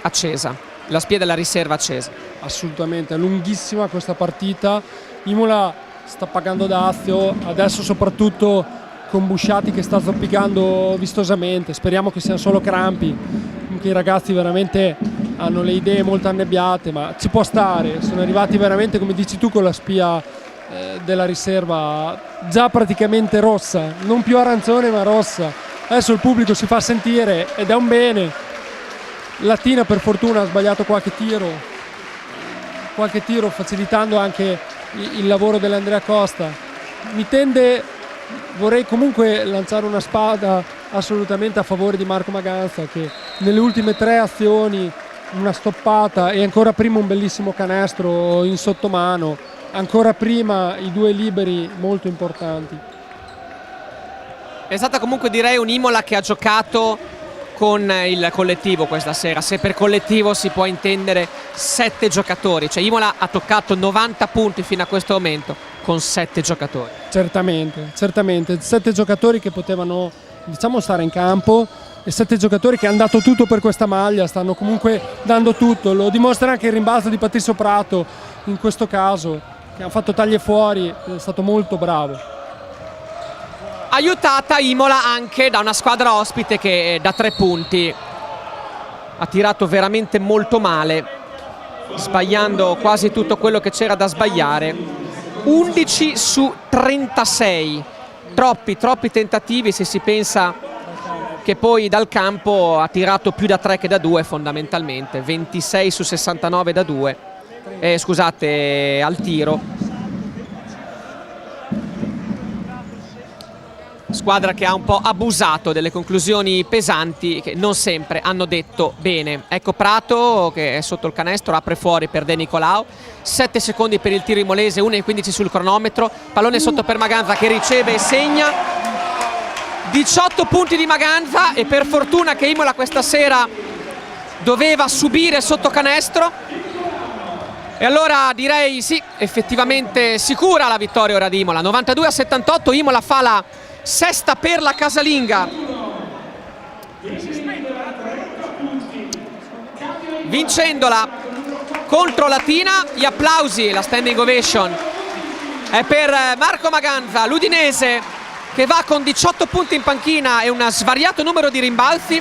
accesa, la spia della riserva accesa. Assolutamente, è lunghissima questa partita. Imola sta pagando dazio, adesso soprattutto con Busciati che sta zoppicando vistosamente. Speriamo che siano solo crampi, che i ragazzi veramente hanno le idee molto annebbiate, ma ci può stare. Sono arrivati veramente, come dici tu, con la spia della riserva già praticamente rossa, non più arancione ma rossa. Adesso il pubblico si fa sentire ed è un bene. Latina per fortuna ha sbagliato qualche tiro facilitando anche il lavoro dell'Andrea Costa. Vorrei comunque lanciare una spada assolutamente a favore di Marco Maganza, che nelle ultime 3 azioni una stoppata e ancora prima un bellissimo canestro in sottomano, ancora prima i 2 liberi molto importanti. È stata comunque, direi, un Imola che ha giocato con il collettivo questa sera, se per collettivo si può intendere 7 giocatori, cioè Imola ha toccato 90 punti fino a questo momento con 7 giocatori. Certamente, 7 giocatori che potevano, diciamo, stare in campo e 7 giocatori che hanno dato tutto per questa maglia, stanno comunque dando tutto. Lo dimostra anche il rimbalzo di Patrizio Prato in questo caso, che ha fatto taglie fuori, è stato molto bravo. Aiutata Imola anche da una squadra ospite che da 3 punti ha tirato veramente molto male, sbagliando quasi tutto quello che c'era da sbagliare. 11 su 36, troppi tentativi, se si pensa che poi dal campo ha tirato più da 3 che da 2 fondamentalmente. 26 su 69 da 2, scusate, al tiro. Squadra che ha un po' abusato delle conclusioni pesanti che non sempre hanno detto bene. Ecco Prato che è sotto il canestro, apre fuori per De Nicolao. 7 secondi per il tiro imolese, 1,15 sul cronometro. Pallone sotto per Maganza che riceve e segna. 18 punti di Maganza, e per fortuna che Imola questa sera doveva subire sotto canestro. E allora direi sì, effettivamente sicura la vittoria ora di Imola. 92-78, Imola fa la sesta per la casalinga, vincendola contro Latina. Gli applausi, la standing ovation è per Marco Maganza, l'Udinese, che va con 18 punti in panchina e un svariato numero di rimbalzi,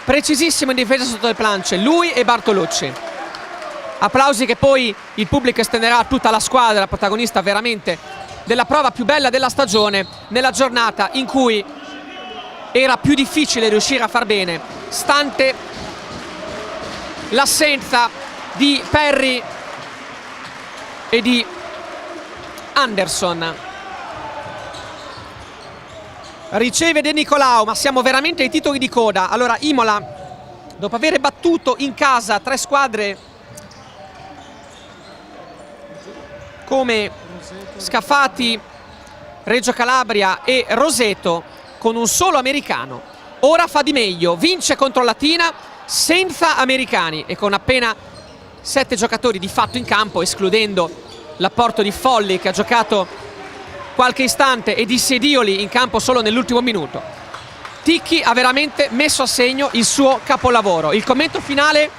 precisissimo in difesa sotto le planche, lui e Bartolucci. Applausi che poi il pubblico estenderà a tutta la squadra, protagonista veramente della prova più bella della stagione, nella giornata in cui era più difficile riuscire a far bene, stante l'assenza di Perry e di Anderson. Riceve De Nicolao, ma siamo veramente ai titoli di coda. Allora Imola, dopo aver battuto in casa 3 squadre come Scafati, Reggio Calabria e Roseto, con un solo americano, ora fa di meglio, vince contro Latina senza americani e con appena 7 giocatori di fatto in campo, escludendo l'apporto di Folli che ha giocato qualche istante e di Sedioli in campo solo nell'ultimo minuto. Ticchi ha veramente messo a segno il suo capolavoro. Il commento finale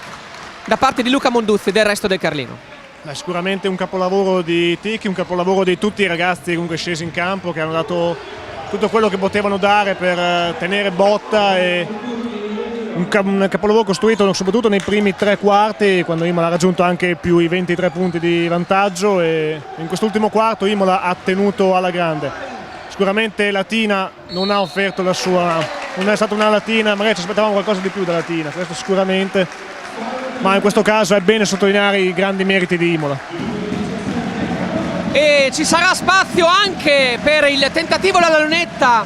da parte di Luca Monduzzi del Resto del Carlino. Sicuramente un capolavoro di Ticchi, un capolavoro di tutti i ragazzi comunque scesi in campo, che hanno dato tutto quello che potevano dare per tenere botta, e un capolavoro costruito soprattutto nei primi 3 quarti, quando Imola ha raggiunto anche più i 23 punti di vantaggio, e in quest'ultimo quarto Imola ha tenuto alla grande. Sicuramente Latina non ha offerto la sua, non è stata una Latina, magari ci aspettavamo qualcosa di più da Latina, questo sicuramente, ma in questo caso è bene sottolineare i grandi meriti di Imola. E ci sarà spazio anche per il tentativo della lunetta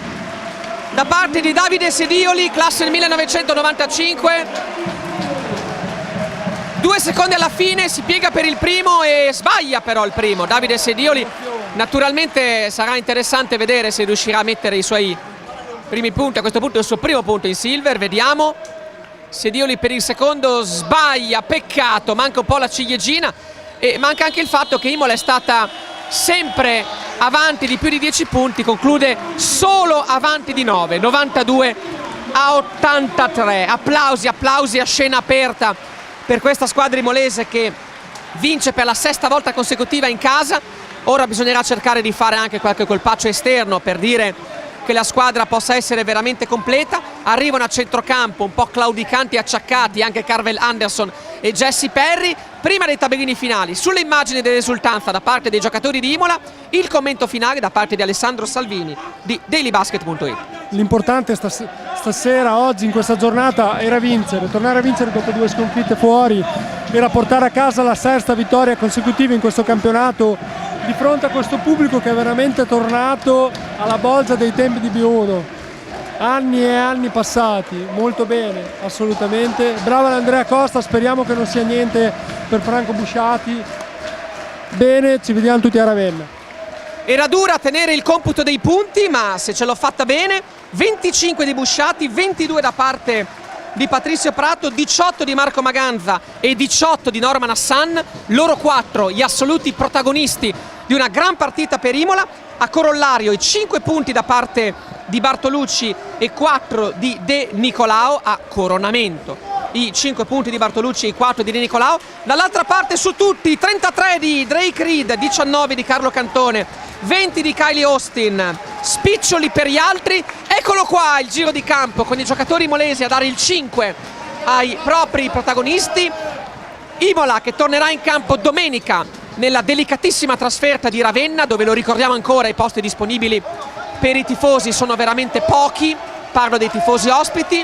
da parte di Davide Sedioli, classe 1995. 2 secondi alla fine, si piega per il primo e sbaglia però il primo Davide Sedioli. Naturalmente sarà interessante vedere se riuscirà a mettere i suoi primi punti, a questo punto il suo primo punto in silver, vediamo. Sedioli per il secondo sbaglia, peccato, manca un po' la ciliegina, e manca anche il fatto che Imola è stata sempre avanti di più di 10 punti, conclude solo avanti di 9, 92-83. Applausi a scena aperta per questa squadra imolese che vince per la 6ª volta consecutiva in casa. Ora bisognerà cercare di fare anche qualche colpaccio esterno per dire che la squadra possa essere veramente completa. Arrivano a centrocampo un po' claudicanti e acciaccati anche Carvel Anderson e Jesse Perry. Prima dei tabellini finali, sulle immagini dell'esultanza da parte dei giocatori di Imola, il commento finale da parte di Alessandro Salvini di dailybasket.it. L'importante stasera, oggi, in questa giornata, era vincere, tornare a vincere dopo 2 sconfitte fuori, era portare a casa la 6ª vittoria consecutiva in questo campionato, di fronte a questo pubblico che è veramente tornato alla bolgia dei tempi di B1. Anni e anni passati, molto bene, assolutamente. Brava Andrea Costa, speriamo che non sia niente per Franco Busciati. Bene, ci vediamo tutti a Ravenna. Era dura tenere il computo dei punti, ma se ce l'ho fatta bene. 25 di Busciati, 22 da parte di Patrizio Prato, 18 di Marco Maganza e 18 di Norman Hassan, loro 4 gli assoluti protagonisti di una gran partita per Imola. A corollario i 5 punti da parte di Bartolucci e 4 di De Nicolao a coronamento. I 5 punti di Bartolucci e i 4 di De Nicolao. Dall'altra parte su tutti 33 di Drake Reed, 19 di Carlo Cantone, 20 di Kylie Austin, spiccioli per gli altri. Eccolo qua il giro di campo con i giocatori imolesi a dare il 5 ai propri protagonisti. Imola che tornerà in campo domenica nella delicatissima trasferta di Ravenna, dove, lo ricordiamo ancora, i posti disponibili per i tifosi sono veramente pochi, parlo dei tifosi ospiti.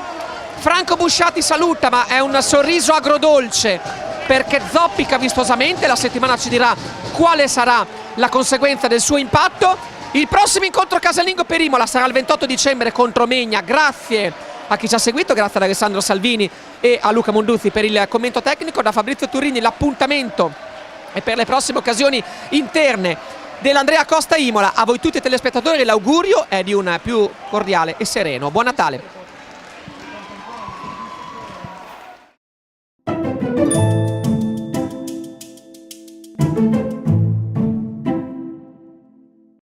Franco Busciati saluta, ma è un sorriso agrodolce perché zoppica vistosamente. La settimana ci dirà quale sarà la conseguenza del suo impatto. Il prossimo incontro casalingo per Imola sarà il 28 dicembre contro Megna. Grazie a chi ci ha seguito, grazie ad Alessandro Salvini e a Luca Monduzzi per il commento tecnico. Da Fabrizio Turini l'appuntamento e per le prossime occasioni interne dell'Andrea Costa Imola. A voi tutti i telespettatori l'augurio è di un più cordiale e sereno Buon Natale.